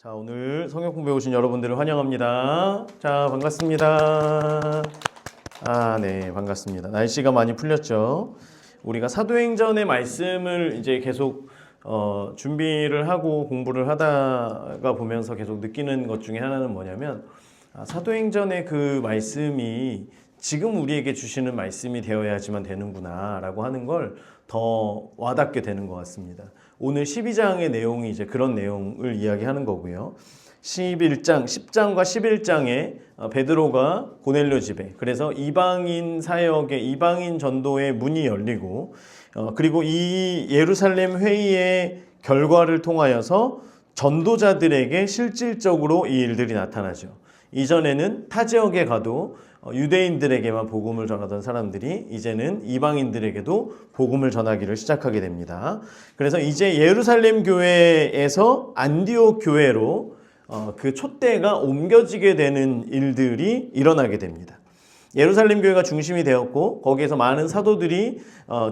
자, 오늘 성경 공부해 오신 여러분들을 환영합니다. 자, 반갑습니다. 네, 반갑습니다. 날씨가 많이 풀렸죠? 우리가 사도행전의 말씀을 이제 계속 준비를 하고 공부를 하다가 보면서 계속 느끼는 것 중에 하나는 뭐냐면 사도행전의 그 말씀이 지금 우리에게 주시는 말씀이 되어야지만 되는구나 라고 하는 걸 더 와닿게 되는 것 같습니다. 오늘 12장의 내용이 이제 그런 내용을 이야기하는 거고요. 10장과 11장에 베드로가 고넬료 집에, 그래서 이방인 사역의 이방인 전도의 문이 열리고, 그리고 이 예루살렘 회의의 결과를 통하여서 전도자들에게 실질적으로 이 일들이 나타나죠. 이전에는 타 지역에 가도 유대인들에게만 복음을 전하던 사람들이 이제는 이방인들에게도 복음을 전하기를 시작하게 됩니다. 그래서 이제 예루살렘 교회에서 안디옥 교회로 그 촛대가 옮겨지게 되는 일들이 일어나게 됩니다. 예루살렘 교회가 중심이 되었고 거기에서 많은 사도들이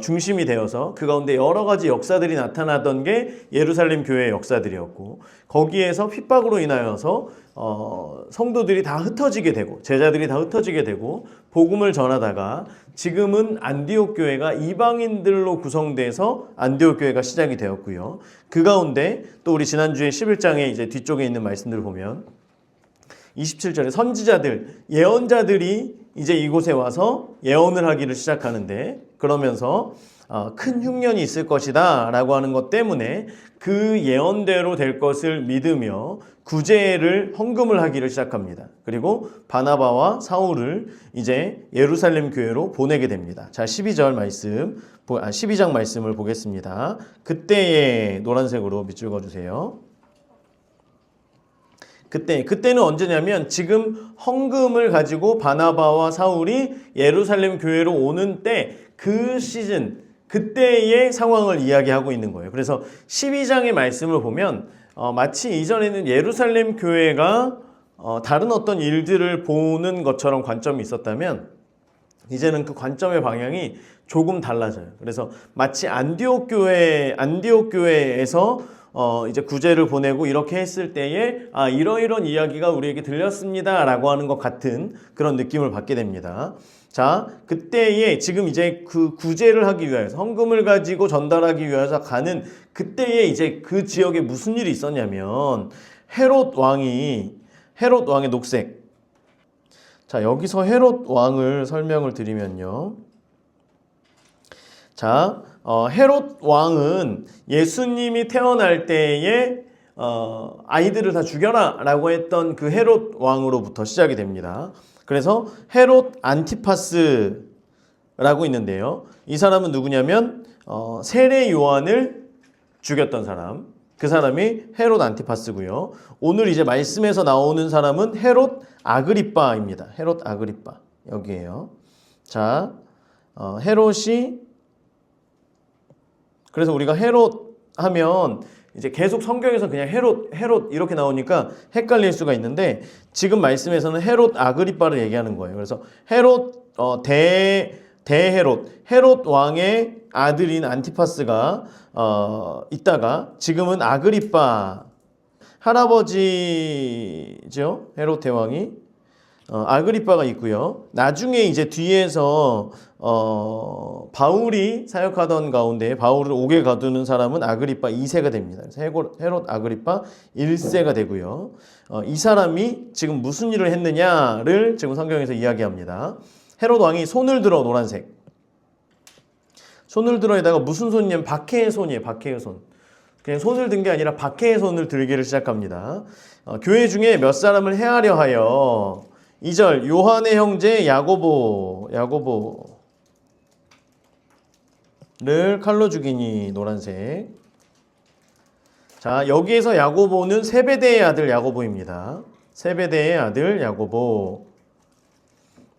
중심이 되어서 그 가운데 여러 가지 역사들이 나타나던 게 예루살렘 교회의 역사들이었고, 거기에서 핍박으로 인하여서 성도들이 다 흩어지게 되고 제자들이 다 흩어지게 되고 복음을 전하다가 지금은 안디옥 교회가 이방인들로 구성돼서 안디옥 교회가 시작이 되었고요. 그 가운데 또 우리 지난주에 11장에 이제 뒤쪽에 있는 말씀들을 보면 27절에 선지자들, 예언자들이 이제 이곳에 와서 예언을 하기를 시작하는데, 그러면서 큰 흉년이 있을 것이다 라고 하는 것 때문에 그 예언대로 될 것을 믿으며 구제를 헌금을 하기를 시작합니다. 그리고 바나바와 사울을 이제 예루살렘 교회로 보내게 됩니다. 자, 12장 말씀을 보겠습니다. 그때의 노란색으로 밑줄 그어주세요. 그때는 언제냐면 지금 헌금을 가지고 바나바와 사울이 예루살렘 교회로 오는 때, 그 시즌, 그때의 상황을 이야기하고 있는 거예요. 그래서 12장의 말씀을 보면 마치 이전에는 예루살렘 교회가 다른 어떤 일들을 보는 것처럼 관점이 있었다면 이제는 그 관점의 방향이 조금 달라져요. 그래서 마치 안디옥 교회에서 이제 구제를 보내고 이렇게 했을 때에 이러이런 이야기가 우리에게 들렸습니다 라고 하는 것 같은 그런 느낌을 받게 됩니다. 자, 그때에 지금 이제 그 구제를 하기 위해서 헌금을 가지고 전달하기 위해서 가는 그때에 이제 그 지역에 무슨 일이 있었냐면 헤롯 왕의 녹색. 자, 여기서 헤롯 왕을 설명을 드리면요. 자, 헤롯 왕은 예수님이 태어날 때에 아이들을 다 죽여라 라고 했던 그 헤롯 왕으로부터 시작이 됩니다. 그래서 헤롯 안티파스라고 있는데요. 이 사람은 누구냐면 세례 요한을 죽였던 사람, 그 사람이 헤롯 안티파스고요. 오늘 이제 말씀에서 나오는 사람은 헤롯 아그리빠입니다. 헤롯 아그리빠, 여기에요. 자, 헤롯이, 그래서 우리가 헤롯 하면 이제 계속 성경에서 그냥 헤롯 이렇게 나오니까 헷갈릴 수가 있는데, 지금 말씀에서는 헤롯 아그리빠를 얘기하는 거예요. 그래서 헤롯 헤롯 왕의 아들인 안티파스가 있다가 지금은 아그리빠 할아버지죠. 헤롯 대왕이 아그리빠가 있고요. 나중에 이제 뒤에서 바울이 사역하던 가운데 바울을 옥에 가두는 사람은 아그리빠 2세가 됩니다. 그래서 헤롯 아그리빠 1세가 되고요. 이 사람이 지금 무슨 일을 했느냐를 지금 성경에서 이야기합니다. 헤롯 왕이 손을 들어, 노란색. 손을 들어에다가 무슨 손이냐면 박해의 손이에요. 박해의 손. 그냥 손을 든 게 아니라 박해의 손을 들기를 시작합니다. 교회 중에 몇 사람을 해하려 하여 2절 요한의 형제 야고보를 칼로 죽이니, 노란색. 자, 여기에서 야고보는 세베대의 아들 야고보입니다. 세베대의 아들 야고보.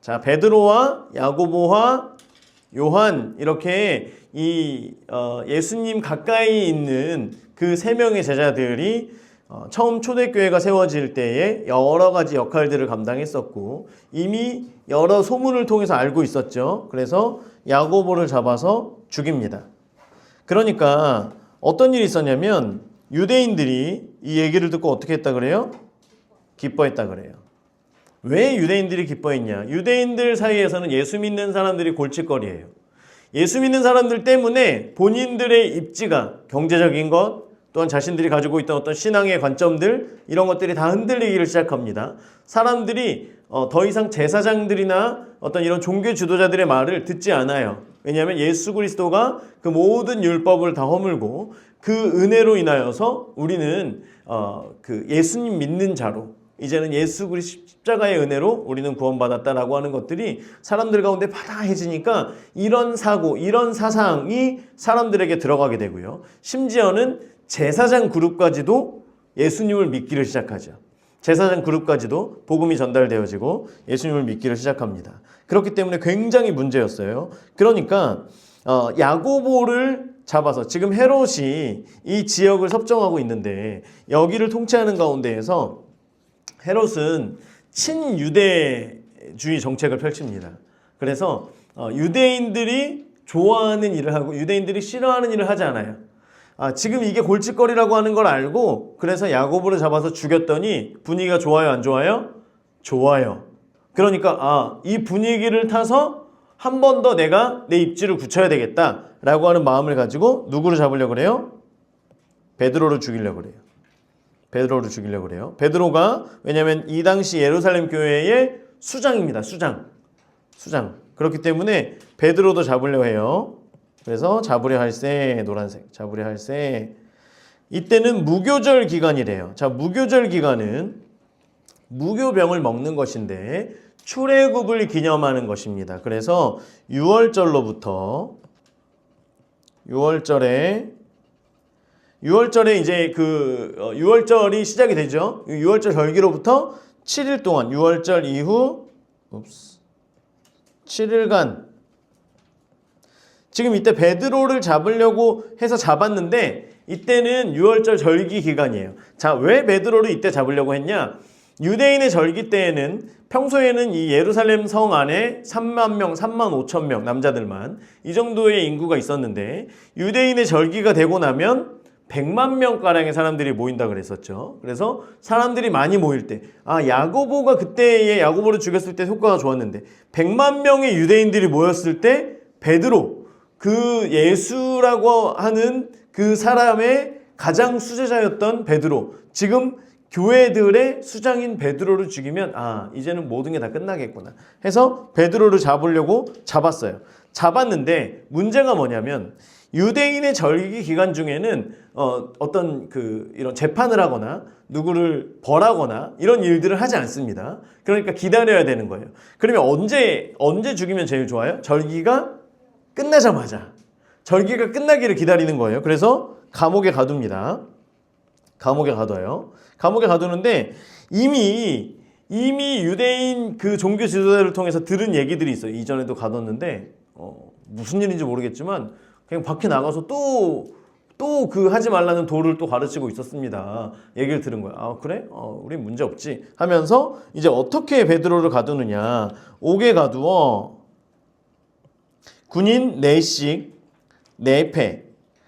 자, 베드로와 야고보와 요한, 이렇게 이 예수님 가까이 있는 그 세 명의 제자들이 처음 초대교회가 세워질 때에 여러 가지 역할들을 감당했었고 이미 여러 소문을 통해서 알고 있었죠. 그래서 야고보를 잡아서 죽입니다. 그러니까 어떤 일이 있었냐면 유대인들이 이 얘기를 듣고 어떻게 했다 그래요? 기뻐했다 그래요. 왜 유대인들이 기뻐했냐? 유대인들 사이에서는 예수 믿는 사람들이 골칫거리예요. 예수 믿는 사람들 때문에 본인들의 입지가 경제적인 것, 또한 자신들이 가지고 있던 어떤 신앙의 관점들, 이런 것들이 다 흔들리기를 시작합니다. 사람들이 더 이상 제사장들이나 어떤 이런 종교 지도자들의 말을 듣지 않아요. 왜냐하면 예수 그리스도가 그 모든 율법을 다 허물고 그 은혜로 인하여서 우리는 그 예수님 믿는 자로, 이제는 예수 그리스도 십자가의 은혜로 우리는 구원받았다라고 하는 것들이 사람들 가운데 바다해지니까 이런 사고, 이런 사상이 사람들에게 들어가게 되고요. 심지어는 제사장 그룹까지도 예수님을 믿기를 시작하죠. 제사장 그룹까지도 복음이 전달되어지고 예수님을 믿기를 시작합니다. 그렇기 때문에 굉장히 문제였어요. 그러니까 야고보를 잡아서, 지금 헤롯이 이 지역을 섭정하고 있는데 여기를 통치하는 가운데에서 헤롯은 친유대주의 정책을 펼칩니다. 그래서 유대인들이 좋아하는 일을 하고 유대인들이 싫어하는 일을 하지 않아요. 지금 이게 골칫거리라고 하는 걸 알고 그래서 야고보를 잡아서 죽였더니 분위기가 좋아요, 안 좋아요? 좋아요. 그러니까 이 분위기를 타서 한 번 더 내가 내 입지를 굳혀야 되겠다라고 하는 마음을 가지고 누구를 잡으려고 그래요? 베드로를 죽이려고 그래요. 베드로를 죽이려고 그래요. 베드로가, 왜냐하면 이 당시 예루살렘 교회의 수장입니다. 수장. 그렇기 때문에 베드로도 잡으려고 해요. 그래서 잡으려 할세, 노란색, 잡으려 할세. 이때는 무교절 기간이래요. 자, 무교절 기간은 무교병을 먹는 것인데 출애굽을 기념하는 것입니다. 그래서 6월절로부터 6월절에 이제 6월절이 시작이 되죠. 6월절 절기로부터 7일 동안 6월절 이후 7일간 지금 이때 베드로를 잡으려고 해서 잡았는데 이때는 6월절 절기 기간이에요. 자, 왜 베드로를 이때 잡으려고 했냐? 유대인의 절기 때에는 평소에는 이 예루살렘 성 안에 3만 명, 3만 5천 명 남자들만 이 정도의 인구가 있었는데 유대인의 절기가 되고 나면 100만 명가량의 사람들이 모인다 그랬었죠. 그래서 사람들이 많이 모일 때, 야고보가 그때의 야고보를 죽였을 때 효과가 좋았는데 100만 명의 유대인들이 모였을 때 베드로, 그 예수라고 하는 그 사람의 가장 수제자였던 베드로, 지금 교회들의 수장인 베드로를 죽이면 이제는 모든 게 다 끝나겠구나 해서 베드로를 잡으려고 잡았어요. 잡았는데 문제가 뭐냐면 유대인의 절기 기간 중에는 어떤 이런 재판을 하거나 누구를 벌하거나 이런 일들을 하지 않습니다. 그러니까 기다려야 되는 거예요. 그러면 언제 죽이면 제일 좋아요? 절기가 끝나자마자, 절기가 끝나기를 기다리는 거예요. 그래서 감옥에 가둡니다. 감옥에 가둬요. 감옥에 가두는데 이미 유대인 그 종교 지도자를 통해서 들은 얘기들이 있어요. 이전에도 가뒀는데 무슨 일인지 모르겠지만 그냥 밖에 나가서 또 그 하지 말라는 도를 또 가르치고 있었습니다. 얘기를 들은 거야. 그래? 우린 문제 없지 하면서 이제 어떻게 베드로를 가두느냐. 옥에 가두어 군인 4씩 4패.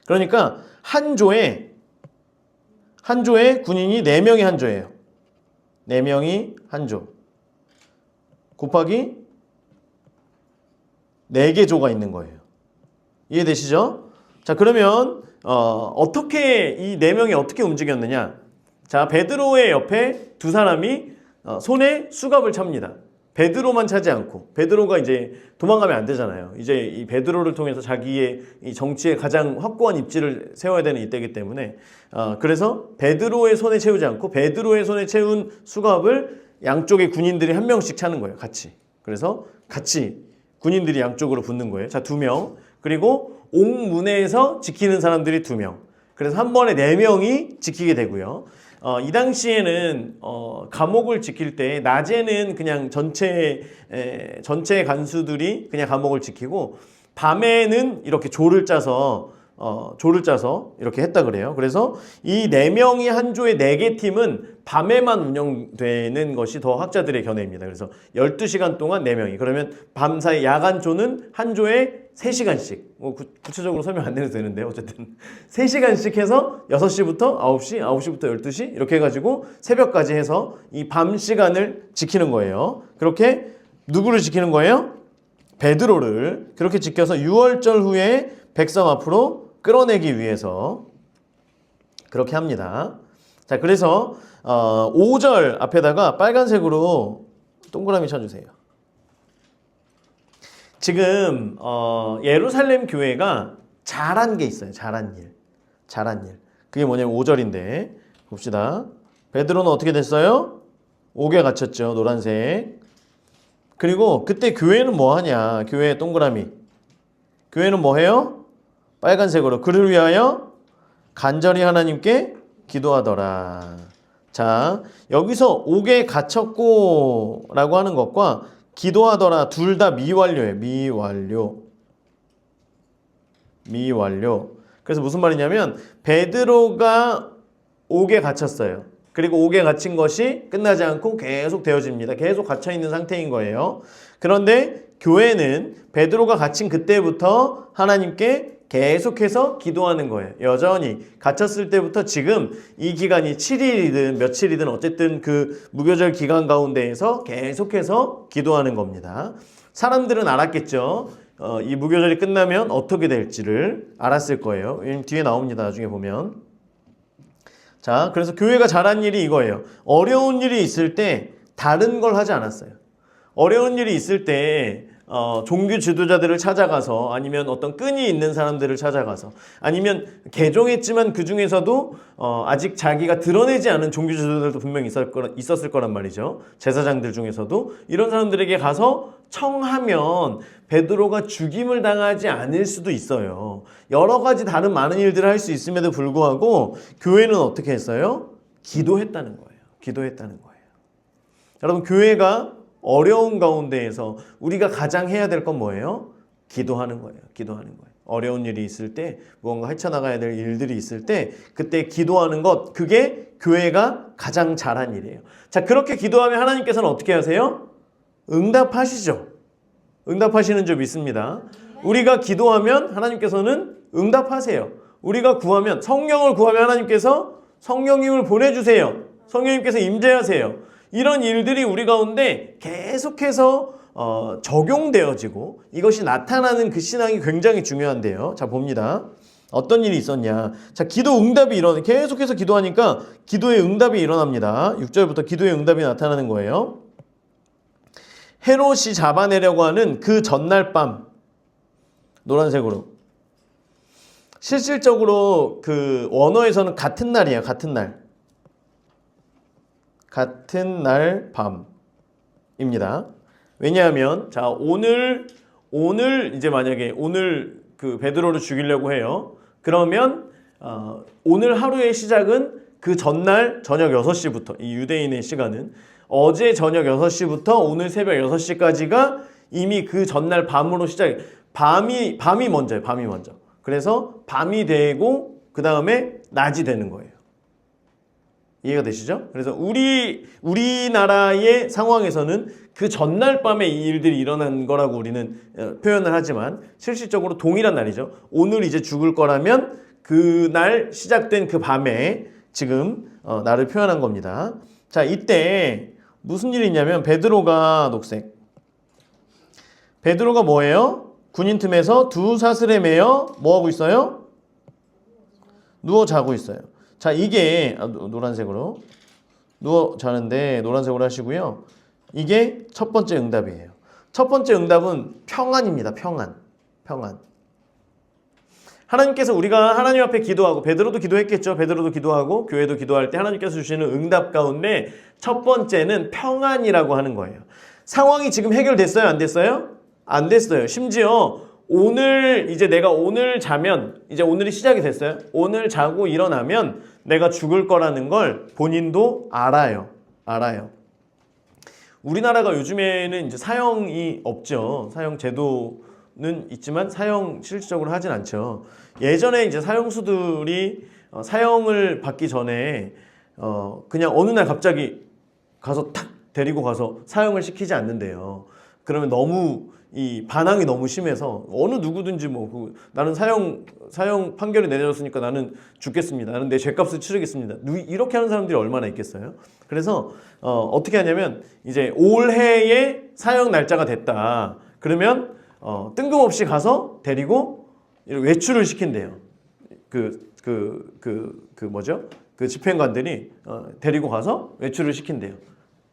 그러니까 한 조에 군인이 4명이 한 조예요. 4명이 한 조. 곱하기 4개 조가 있는 거예요. 이해되시죠? 자, 그러면 어떻게 이 4명이 어떻게 움직였느냐? 자, 베드로의 옆에 두 사람이 손에 수갑을 찹니다. 베드로만 차지 않고, 베드로가 이제 도망가면 안 되잖아요. 이제 이 베드로를 통해서 자기의 이 정치에 가장 확고한 입지를 세워야 되는 이때이기 때문에 그래서 베드로의 손에 채우지 않고 베드로의 손에 채운 수갑을 양쪽의 군인들이 한 명씩 차는 거예요. 같이. 그래서 같이 군인들이 양쪽으로 붙는 거예요. 자, 2명. 그리고 옥문에서 지키는 사람들이 2명. 그래서 한 번에 4명이 지키게 되고요. 이 당시에는 감옥을 지킬 때 낮에는 그냥 전체 간수들이 그냥 감옥을 지키고 밤에는 이렇게 조를 짜서 조를 짜서 이렇게 했다 그래요. 그래서 이 4명이 한 조의 4개 팀은 밤에만 운영되는 것이 더 학자들의 견해입니다. 그래서 12시간 동안 4명이. 그러면 밤사이 야간조는 한 조에 3시간씩. 구체적으로 설명 안 해도 되는데 어쨌든 3시간씩 해서 6시부터 9시, 9시부터 12시 이렇게 해가지고 새벽까지 해서 이 밤 시간을 지키는 거예요. 그렇게 누구를 지키는 거예요? 베드로를 그렇게 지켜서 6월절 후에 백성 앞으로 끌어내기 위해서 그렇게 합니다. 자, 그래서 5절 앞에다가 빨간색으로 동그라미 쳐주세요. 지금 예루살렘 교회가 잘한 게 있어요. 잘한 일. 그게 뭐냐면 5절인데 봅시다. 베드로는 어떻게 됐어요? 옥에 갇혔죠. 노란색. 그리고 그때 교회는 뭐 하냐? 교회 동그라미. 교회는 뭐 해요? 빨간색으로. 그를 위하여 간절히 하나님께 기도하더라. 자, 여기서 옥에 갇혔고 라고 하는 것과 기도하더라 둘 다 미완료예요. 미완료. 그래서 무슨 말이냐면 베드로가 옥에 갇혔어요. 그리고 옥에 갇힌 것이 끝나지 않고 계속 되어집니다. 계속 갇혀있는 상태인 거예요. 그런데 교회는 베드로가 갇힌 그때부터 하나님께 계속해서 기도하는 거예요. 여전히 갇혔을 때부터 지금 이 기간이 7일이든 며칠이든 어쨌든 그 무교절 기간 가운데에서 계속해서 기도하는 겁니다. 사람들은 알았겠죠. 이 무교절이 끝나면 어떻게 될지를 알았을 거예요. 뒤에 나옵니다. 나중에 보면. 자, 그래서 교회가 잘한 일이 이거예요. 어려운 일이 있을 때 다른 걸 하지 않았어요. 어려운 일이 있을 때 종교 지도자들을 찾아가서 아니면 어떤 끈이 있는 사람들을 찾아가서 아니면 개종했지만 그 중에서도 아직 자기가 드러내지 않은 종교 지도자들도 분명히 있었을 거란 말이죠. 제사장들 중에서도 이런 사람들에게 가서 청하면 베드로가 죽임을 당하지 않을 수도 있어요. 여러 가지 다른 많은 일들을 할 수 있음에도 불구하고 교회는 어떻게 했어요? 기도했다는 거예요. 여러분, 교회가 어려운 가운데에서 우리가 가장 해야 될 건 뭐예요? 기도하는 거예요. 어려운 일이 있을 때, 무언가 헤쳐나가야 될 일들이 있을 때 그때 기도하는 것, 그게 교회가 가장 잘한 일이에요. 자, 그렇게 기도하면 하나님께서는 어떻게 하세요? 응답하시죠. 응답하시는 줄 믿습니다. 우리가 기도하면 하나님께서는 응답하세요. 우리가 구하면, 성령을 구하면 하나님께서 성령님을 보내주세요. 성령님께서 임재하세요. 이런 일들이 우리 가운데 계속해서 적용되어지고 이것이 나타나는 그 신앙이 굉장히 중요한데요. 자, 봅니다. 어떤 일이 있었냐. 자, 기도 응답이 계속해서 기도하니까 기도의 응답이 일어납니다. 6절부터 기도의 응답이 나타나는 거예요. 헤롯이 잡아내려고 하는 그 전날 밤, 노란색으로. 실질적으로 그 원어에서는 같은 날이에요. 같은 날 밤입니다. 왜냐하면 자, 오늘 이제 만약에 오늘 그 베드로를 죽이려고 해요. 그러면 오늘 하루의 시작은 그 전날 저녁 6시부터, 이 유대인의 시간은 어제 저녁 6시부터 오늘 새벽 6시까지가 이미 그 전날 밤으로 밤이 먼저예요. 밤이 먼저. 그래서 밤이 되고 그 다음에 낮이 되는 거예요. 이해가 되시죠? 그래서 우리나라의 상황에서는 그 전날 밤에 이 일들이 일어난 거라고 우리는 표현을 하지만 실질적으로 동일한 날이죠. 오늘 이제 죽을 거라면 그날 시작된 그 밤에 지금 날을 표현한 겁니다. 자, 이때 무슨 일이 있냐면 베드로가 뭐예요? 군인 틈에서 두 사슬에 매여 뭐하고 있어요? 누워 자고 있어요. 자, 이게 노란색으로 누워 자는데 노란색으로 하시고요. 이게 첫 번째 응답이에요. 첫 번째 응답은 평안입니다. 평안. 하나님께서 우리가 하나님 앞에 기도하고, 베드로도 기도했겠죠. 베드로도 기도하고 교회도 기도할 때 하나님께서 주시는 응답 가운데 첫 번째는 평안이라고 하는 거예요. 상황이 지금 해결됐어요? 안 됐어요? 안 됐어요. 심지어 오늘 내가 자면 이제 오늘이 시작이 됐어요. 오늘 자고 일어나면 내가 죽을 거라는 걸 본인도 알아요. 우리나라가 요즘에는 이제 사형이 없죠. 사형 제도 있지만 사용 실질적으로 하진 않죠. 예전에 이제 사용수들이 사용을 받기 전에 그냥 어느 날 갑자기 가서 탁 데리고 가서 사용을 시키지 않는데요. 그러면 너무 이 반항이 너무 심해서 어느 누구든지 나는 사형 판결이 내려졌으니까 나는 죽겠습니다. 나는 내 죄값을 치르겠습니다. 이렇게 하는 사람들이 얼마나 있겠어요? 그래서 어떻게 하냐면 이제 올해의 사형 날짜가 됐다. 그러면 뜬금없이 가서 데리고 외출을 시킨대요. 뭐죠? 그 집행관들이 데리고 가서 외출을 시킨대요.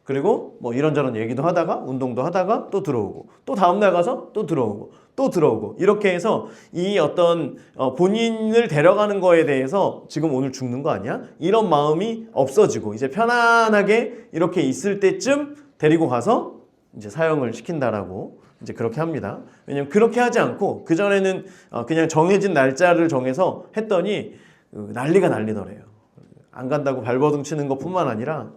그리고 뭐 이런저런 얘기도 하다가 운동도 하다가 또 들어오고 또 다음날 가서 또 들어오고 또 들어오고 이렇게 해서 이 어떤 본인을 데려가는 거에 대해서 지금 오늘 죽는 거 아니야? 이런 마음이 없어지고 이제 편안하게 이렇게 있을 때쯤 데리고 가서 이제 사형을 시킨다라고 이제 그렇게 합니다. 왜냐면 그렇게 하지 않고 그전에는 그냥 정해진 날짜를 정해서 했더니 난리가 난리더래요. 안 간다고 발버둥 치는 것뿐만 아니라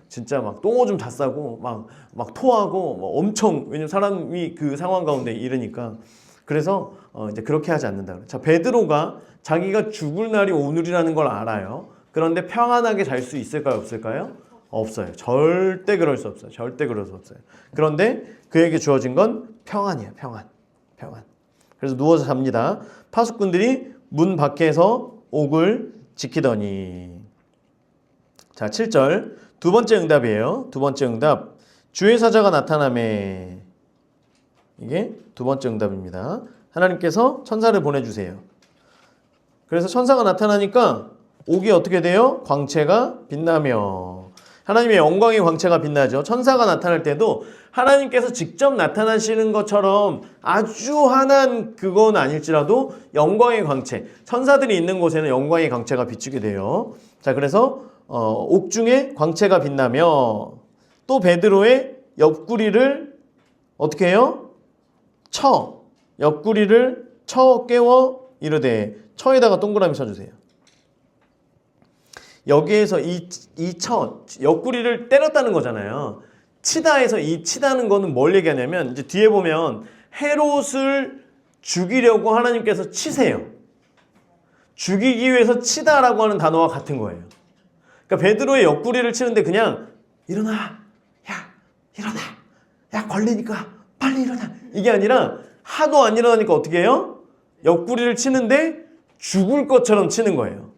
진짜 막 똥오줌 다 싸고 막 토하고 엄청 왜냐면 사람이 그 상황 가운데 이르니까 그래서 이제 그렇게 하지 않는다. 자, 베드로가 자기가 죽을 날이 오늘이라는 걸 알아요. 그런데 평안하게 잘 수 있을까요? 없을까요? 없어요. 절대 그럴 수 없어요. 절대 그럴 수 없어요. 그런데 그에게 주어진 건 평안이에요. 평안. 그래서 누워서 잡니다. 파수꾼들이 문 밖에서 옥을 지키더니 자, 7절 두 번째 응답이에요. 두 번째 응답. 주의 사자가 나타나매. 이게 두 번째 응답입니다. 하나님께서 천사를 보내주세요. 그래서 천사가 나타나니까 옥이 어떻게 돼요? 광채가 빛나며. 하나님의 영광의 광채가 빛나죠. 천사가 나타날 때도 하나님께서 직접 나타나시는 것처럼 아주 환한 그건 아닐지라도 영광의 광채. 천사들이 있는 곳에는 영광의 광채가 비추게 돼요. 자, 그래서 옥중에 광채가 빛나며 또 베드로의 옆구리를 어떻게 해요? 옆구리를 깨워 이르되 처에다가 동그라미 쳐주세요. 여기에서 이 옆구리를 때렸다는 거잖아요. 치다에서 이 치다는 거는 뭘 얘기하냐면 이제 뒤에 보면 헤롯을 죽이려고 하나님께서 치세요. 죽이기 위해서 치다라고 하는 단어와 같은 거예요. 그러니까 베드로의 옆구리를 치는데 그냥 일어나, 야 걸리니까 빨리 일어나 이게 아니라 하도 안 일어나니까 어떻게 해요? 옆구리를 치는데 죽을 것처럼 치는 거예요.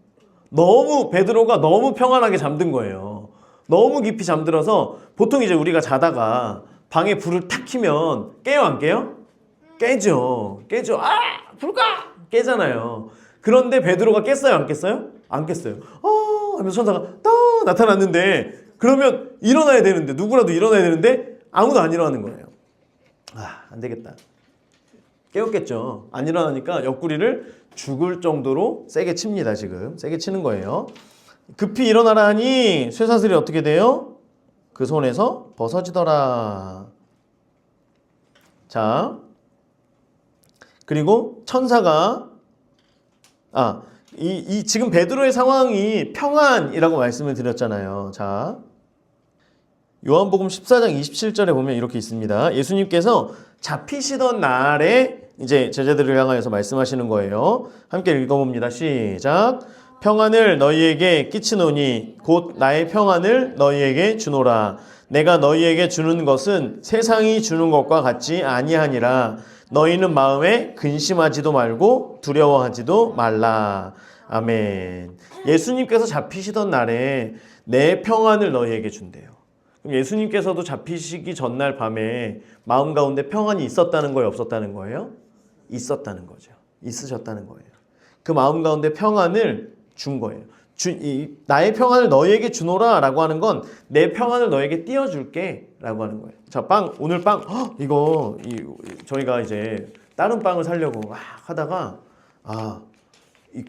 베드로가 너무 평안하게 잠든 거예요. 너무 깊이 잠들어서 보통 이제 우리가 자다가 방에 불을 탁 켜면 깨요 안 깨요? 깨죠. 불 꺼! 깨잖아요. 그런데 베드로가 깼어요 안 깼어요? 안 깼어요. 하면서 천사가 딱 나타났는데 그러면 일어나야 되는데 누구라도 일어나야 되는데 아무도 안 일어나는 거예요. 안 되겠다. 깨웠겠죠. 안 일어나니까 옆구리를 죽을 정도로 세게 칩니다. 지금 세게 치는 거예요. 급히 일어나라 하니 쇠사슬이 어떻게 돼요? 그 손에서 벗어지더라. 자, 그리고 천사가 지금 베드로의 상황이 평안이라고 말씀을 드렸잖아요. 자, 요한복음 14장 27절에 보면 이렇게 있습니다. 예수님께서 잡히시던 날에 이제 제자들을 향하여서 말씀하시는 거예요. 함께 읽어봅니다. 시작. 평안을 너희에게 끼치노니 곧 나의 평안을 너희에게 주노라. 내가 너희에게 주는 것은 세상이 주는 것과 같지 아니하니라. 너희는 마음에 근심하지도 말고 두려워하지도 말라. 아멘. 예수님께서 잡히시던 날에 내 평안을 너희에게 준대요. 그럼 예수님께서도 잡히시기 전날 밤에 마음 가운데 평안이 있었다는 거예요? 없었다는 거예요? 있었다는 거죠. 있으셨다는 거예요. 그 마음 가운데 평안을 준 거예요. 나의 평안을 너희에게 주노라 라고 하는 건 내 평안을 너희에게 띄워줄게 라고 하는 거예요. 자, 오늘 빵 저희가 이제 다른 빵을 사려고 막 하다가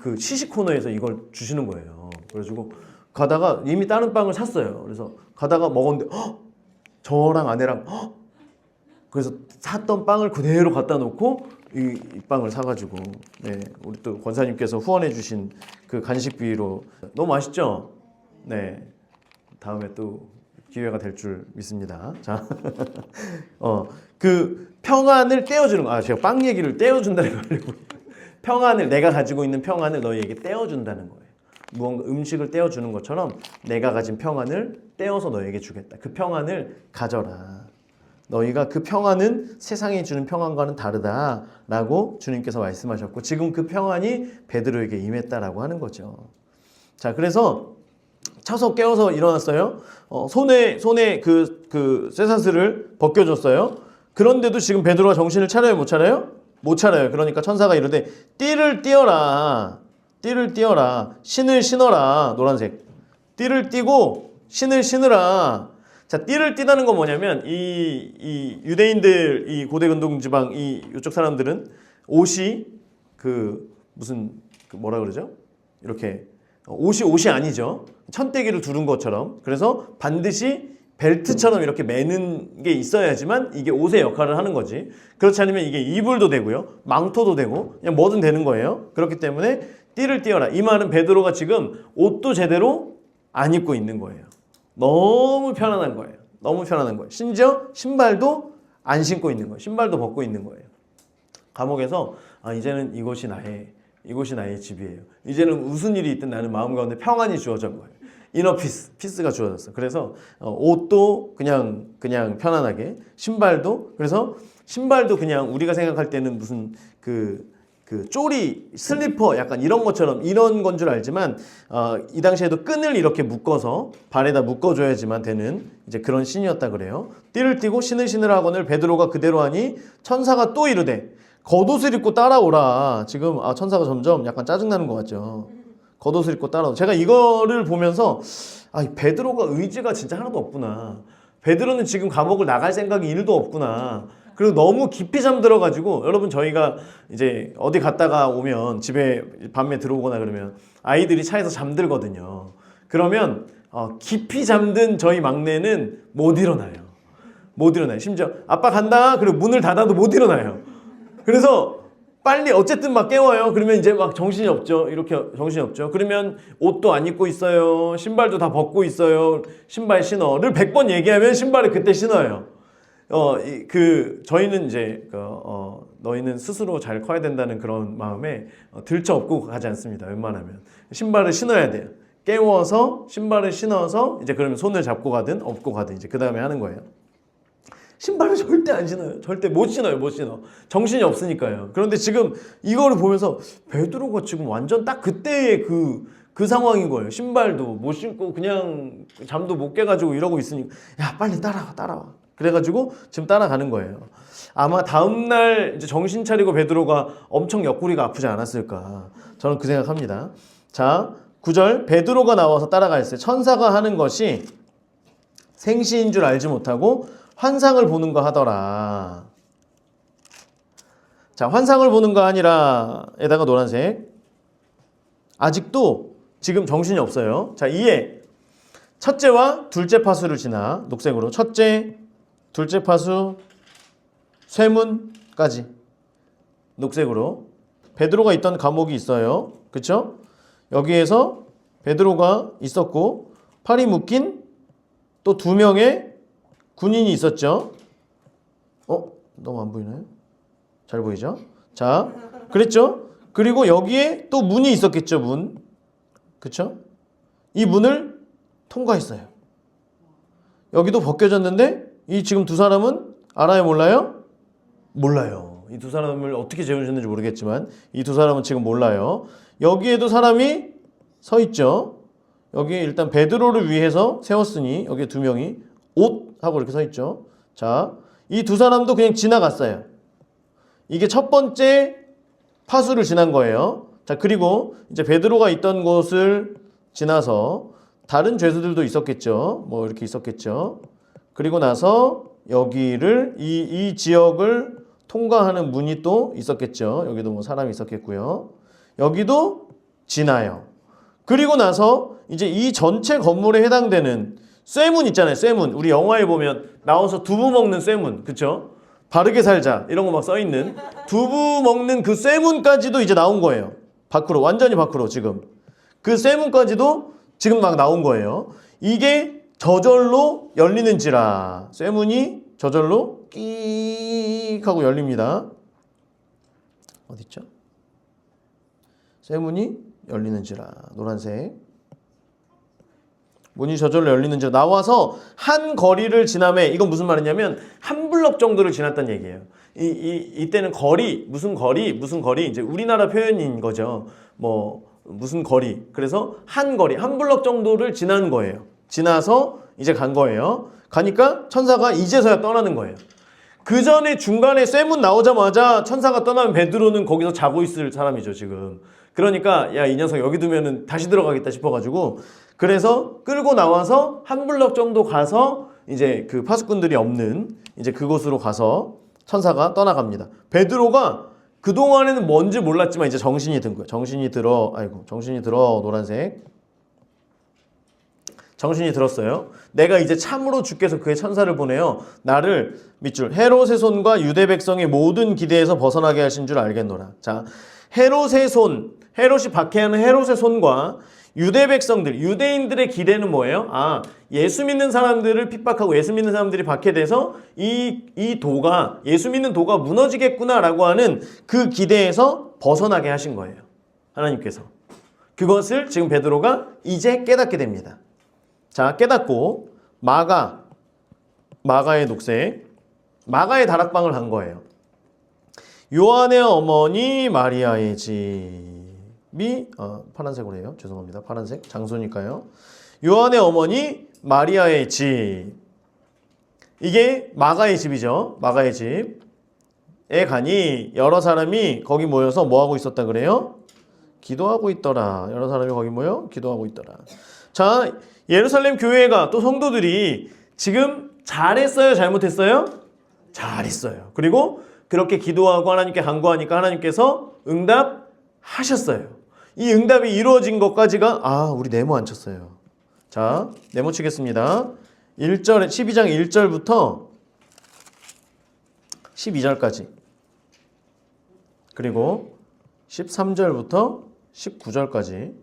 그 시식 코너에서 이걸 주시는 거예요. 그래가지고 가다가 이미 다른 빵을 샀어요. 그래서 가다가 먹었는데 저랑 아내랑 그래서 샀던 빵을 그대로 갖다 놓고 이 빵을 사가지고 우리 또 권사님께서 후원해 주신 그 간식비로 너무 맛있죠? 네, 다음에 또 기회가 될 줄 믿습니다. 자, 그 평안을 떼어주는 거. 제가 빵 얘기를 떼어준다는 거 하려고. 평안을 내가 가지고 있는 평안을 너희에게 떼어준다는 거예요. 무언가 음식을 떼어주는 것처럼 내가 가진 평안을 떼어서 너희에게 주겠다. 그 평안을 가져라. 너희가 그 평안은 세상이 주는 평안과는 다르다라고 주님께서 말씀하셨고 지금 그 평안이 베드로에게 임했다라고 하는 거죠. 자, 그래서 차서 깨워서 일어났어요. 손에 그 쇠사슬을 벗겨줬어요. 그런데도 지금 베드로가 정신을 차려요, 못 차려요? 못 차려요. 그러니까 천사가 이르되 띠를 띄어라. 띠를 띄어라. 신을 신어라. 노란색. 띠를 띠고 신을 신으라. 자, 띠를 띠다는 건 뭐냐면 이 유대인들 이 고대 근동 지방 이쪽 사람들은 옷이 무슨 뭐라 그러죠? 이렇게 옷이 아니죠. 천대기를 두른 것처럼. 그래서 반드시 벨트처럼 이렇게 매는 게 있어야지만 이게 옷의 역할을 하는 거지. 그렇지 않으면 이게 이불도 되고요. 망토도 되고 그냥 뭐든 되는 거예요. 그렇기 때문에 띠를 띄어라. 이 말은 베드로가 지금 옷도 제대로 안 입고 있는 거예요. 너무 편안한 거예요. 너무 편안한 거예요. 심지어 신발도 안 신고 있는 거예요. 신발도 벗고 있는 거예요. 감옥에서 이제는 이곳이 나의 집이에요. 이제는 무슨 일이 있든 나는 마음 가운데 평안이 주어진 거예요. 이너 피스가 주어졌어. 그래서 옷도 그냥 편안하게, 그래서 신발도 그냥 우리가 생각할 때는 무슨 그 쪼리 슬리퍼 약간 이런 것처럼 이런 건 줄 알지만 이 당시에도 끈을 이렇게 묶어서 발에다 묶어줘야지만 되는 이제 그런 신이었다 그래요. 띠를 띠고 신을 신으라 하거늘 베드로가 그대로 하니 천사가 또 이르되 겉옷을 입고 따라오라. 지금 천사가 점점 약간 짜증나는 것 같죠. 겉옷을 입고 따라오라. 제가 이거를 보면서 베드로가 의지가 진짜 하나도 없구나. 베드로는 지금 감옥을 나갈 생각이 1도 없구나. 그리고 너무 깊이 잠들어가지고 여러분 저희가 이제 어디 갔다가 오면 집에 밤에 들어오거나 그러면 아이들이 차에서 잠들거든요. 그러면 깊이 잠든 저희 막내는 못 일어나요. 심지어 아빠 간다. 그리고 문을 닫아도 못 일어나요. 그래서 빨리 어쨌든 막 깨워요. 그러면 이제 막 정신이 없죠. 이렇게 정신이 없죠. 그러면 옷도 안 입고 있어요. 신발도 다 벗고 있어요. 신발 신어를 100번 얘기하면 신발을 그때 신어요. 저희는 이제 너희는 스스로 잘 커야 된다는 그런 마음에 들쳐업고 가지 않습니다. 웬만하면 신발을 신어야 돼요. 깨워서 신발을 신어서 이제 그러면 손을 잡고 가든 업고 가든 이제 그 다음에 하는 거예요. 신발을 절대 안 신어요. 절대 못 신어요. 정신이 없으니까요. 그런데 지금 이거를 보면서 베드로가 지금 완전 딱 그때의 그 상황인 거예요. 신발도 못 신고 그냥 잠도 못 깨가지고 이러고 있으니까 야 빨리 따라와. 그래가지고 지금 따라가는 거예요. 아마 다음날 이제 정신 차리고 베드로가 엄청 옆구리가 아프지 않았을까. 저는 그 생각합니다. 자, 9절 베드로가 나와서 따라가있어요. 천사가 하는 것이 생시인 줄 알지 못하고 환상을 보는 거 하더라. 자, 환상을 보는 거 아니라 에다가 노란색. 아직도 지금 정신이 없어요. 자, 이에 첫째와 둘째 파수를 지나 녹색으로 첫째, 둘째 파수, 쇠문까지 녹색으로 베드로가 있던 감옥이 있어요. 그쵸? 여기에서 베드로가 있었고 팔이 묶인 또 2명의 군인이 있었죠. 너무 안 보이나요? 잘 보이죠? 자, 그랬죠? 그리고 여기에 또 문이 있었겠죠, 문. 그쵸? 이 문을 통과했어요. 여기도 벗겨졌는데 이 지금 2 사람은 알아요, 몰라요? 몰라요. 이 2 사람을 어떻게 재우셨는지 모르겠지만 이 2 사람은 지금 몰라요. 여기에도 사람이 서 있죠. 여기 일단 베드로를 위해서 세웠으니 여기 2명이 옷하고 이렇게 서 있죠. 자, 이 2 사람도 그냥 지나갔어요. 이게 첫 번째 파수를 지난 거예요. 자, 그리고 이제 베드로가 있던 곳을 지나서 다른 죄수들도 있었겠죠. 뭐 이렇게 있었겠죠. 그리고 나서 여기를 이 지역을 통과하는 문이 또 있었겠죠. 여기도 뭐 사람이 있었겠고요. 여기도 지나요. 그리고 나서 이제 이 전체 건물에 해당되는 쇠문 있잖아요. 쇠문. 우리 영화에 보면 나와서 두부 먹는 쇠문. 그쵸? 바르게 살자. 이런 거 막 써있는. 두부 먹는 그 쇠문까지도 이제 나온 거예요. 밖으로. 완전히 밖으로 지금. 그 쇠문까지도 지금 막 나온 거예요. 이게 저절로 열리는지라. 쇠문이 저절로 끼익 하고 열립니다. 어딨죠? 쇠문이 열리는지라. 노란색. 문이 저절로 열리는지라. 나와서 한 거리를 지나매. 이건 무슨 말이냐면 한 블럭 정도를 지났다는 얘기예요. 이때는 거리, 무슨 거리, 이제 우리나라 표현인 거죠. 뭐 무슨 거리. 그래서 한 거리, 한 블럭 정도를 지난 거예요. 지나서 이제 간 거예요. 가니까 천사가 이제서야 떠나는 거예요. 그 전에 중간에 쇠문 나오자마자 천사가 떠나면 베드로는 거기서 자고 있을 사람이죠, 지금. 그러니까 야, 이 녀석 여기 두면은 다시 들어가겠다 싶어가지고 그래서 끌고 나와서 한 블럭 정도 가서 이제 그 파수꾼들이 없는 이제 그곳으로 가서 천사가 떠나갑니다. 베드로가 그동안에는 뭔지 몰랐지만 이제 정신이 든 거예요. 정신이 들어 노란색. 정신이 들었어요. 내가 이제 참으로 주께서 그의 천사를 보내어 나를 밑줄 헤롯의 손과 유대 백성의 모든 기대에서 벗어나게 하신 줄 알겠노라. 자, 헤롯의 손, 헤롯이 박해하는 헤롯의 손과 유대 백성들, 유대인들의 기대는 뭐예요? 아, 예수 믿는 사람들을 핍박하고 예수 믿는 사람들이 박해돼서 이 도가, 예수 믿는 도가 무너지겠구나라고 하는 그 기대에서 벗어나게 하신 거예요. 하나님께서. 그것을 지금 베드로가 이제 깨닫게 됩니다. 자, 깨닫고 마가의 녹색, 마가의 다락방을 간 거예요. 요한의 어머니 마리아의 집이 파란색으로 해요. 죄송합니다. 파란색 장소니까요. 요한의 어머니 마리아의 집. 이게 마가의 집이죠. 마가의 집에 가니 여러 사람이 거기 모여서 뭐 하고 있었다 그래요? 기도하고 있더라. 여러 사람이 거기 모여 기도하고 있더라. 자, 예루살렘 교회가 또 성도들이 지금 잘했어요? 잘못했어요? 잘했어요. 그리고 그렇게 기도하고 하나님께 간구하니까 하나님께서 응답하셨어요. 이 응답이 이루어진 것까지가 우리 네모 안 쳤어요. 자, 네모 치겠습니다. 12장 1절부터 12절까지 그리고 13절부터 19절까지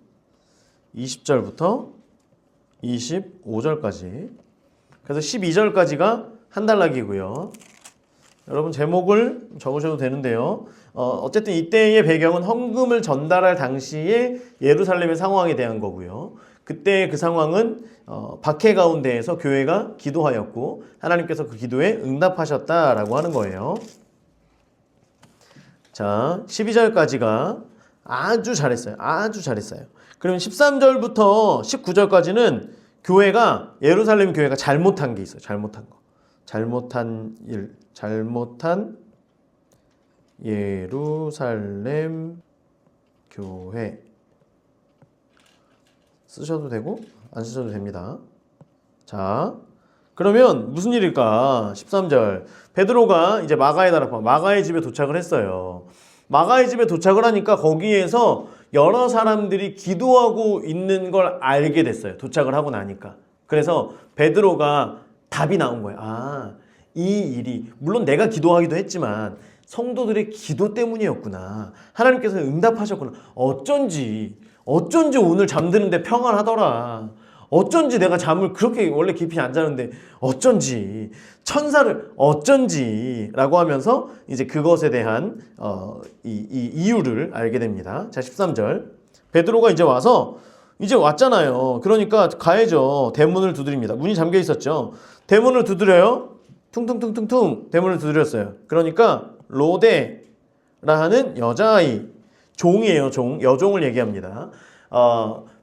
20절부터 25절까지 그래서 12절까지가 한 단락이고요. 여러분 제목을 적으셔도 되는데요. 어쨌든 이때의 배경은 헌금을 전달할 당시의 예루살렘의 상황에 대한 거고요. 그때 그 상황은 박해 가운데에서 교회가 기도하였고 하나님께서 그 기도에 응답하셨다라고 하는 거예요. 자, 12절까지가 아주 잘했어요. 아주 잘했어요. 그러면 13절부터 19절까지는 교회가 예루살렘 교회가 잘못한 게 있어요. 잘못한 거. 잘못한 예루살렘 교회 쓰셔도 되고 안 쓰셔도 됩니다. 자, 그러면 무슨 일일까? 13절 베드로가 이제 마가의 다락방 마가의 집에 도착을 했어요. 마가의 집에 도착을 하니까 거기에서 여러 사람들이 기도하고 있는 걸 알게 됐어요. 도착을 하고 나니까. 그래서 베드로가 답이 나온 거예요. 이 일이 물론 내가 기도하기도 했지만 성도들의 기도 때문이었구나. 하나님께서 응답하셨구나. 어쩐지 오늘 잠드는데 평안하더라. 어쩐지 내가 잠을 그렇게 원래 깊이 안 자는데 어쩐지 천사를 어쩐지라고 하면서 이제 그것에 대한 이 이유를 알게 됩니다. 자, 13절 베드로가 이제 와서 이제 왔잖아요. 그러니까 가야죠. 대문을 두드립니다. 문이 잠겨 있었죠. 대문을 두드려요. 퉁퉁퉁퉁퉁 대문을 두드렸어요. 그러니까 로데라 하는 여자아이 종이에요. 여종을 얘기합니다.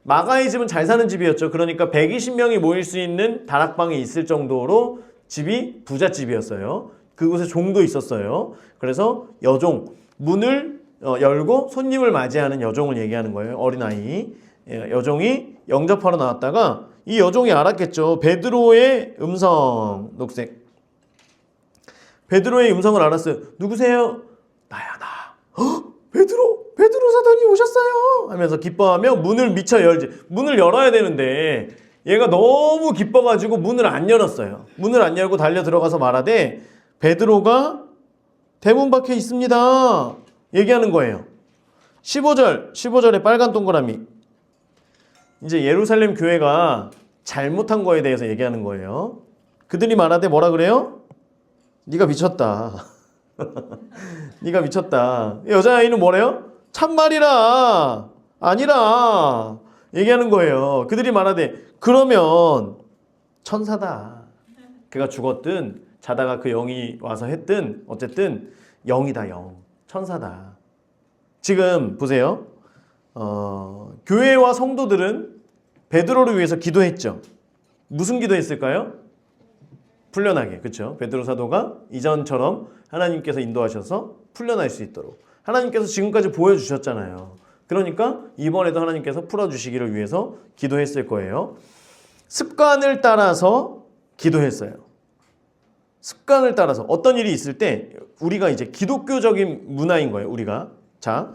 마가의 집은 잘 사는 집이었죠. 그러니까 120명이 모일 수 있는 다락방이 있을 정도로 집이 부잣집이었어요. 그곳에 종도 있었어요. 그래서 여종, 문을 열고 손님을 맞이하는 여종을 얘기하는 거예요. 어린아이. 여종이 영접하러 나왔다가 이 여종이 알았겠죠. 베드로의 음성, 녹색. 베드로의 음성을 알았어요. 누구세요? 나야, 나. 헉, 베드로 사도님 오셨어요 하면서 기뻐하며 문을 미쳐 열지. 문을 열어야 되는데 얘가 너무 기뻐가지고 문을 안 열었어요. 문을 안 열고 달려 들어가서 말하되 베드로가 대문 밖에 있습니다 얘기하는 거예요. 15절에 빨간 동그라미. 이제 예루살렘 교회가 잘못한 거에 대해서 얘기하는 거예요. 그들이 말하되 뭐라 그래요? 네가 미쳤다. 네가 미쳤다. 여자아이는 뭐래요? 참말이라 아니라 얘기하는 거예요. 그들이 말하되 그러면 천사다. 그가 죽었든 자다가 그 영이 와서 했든 어쨌든 영이다. 영. 천사다. 지금 보세요. 교회와 성도들은 베드로를 위해서 기도했죠. 무슨 기도했을까요? 풀려나게. 그렇죠? 베드로 사도가 이전처럼 하나님께서 인도하셔서 풀려날 수 있도록 하나님께서 지금까지 보여주셨잖아요. 그러니까 이번에도 하나님께서 풀어주시기를 위해서 기도했을 거예요. 습관을 따라서 기도했어요. 습관을 따라서 어떤 일이 있을 때 우리가 이제 기독교적인 문화인 거예요. 우리가 자,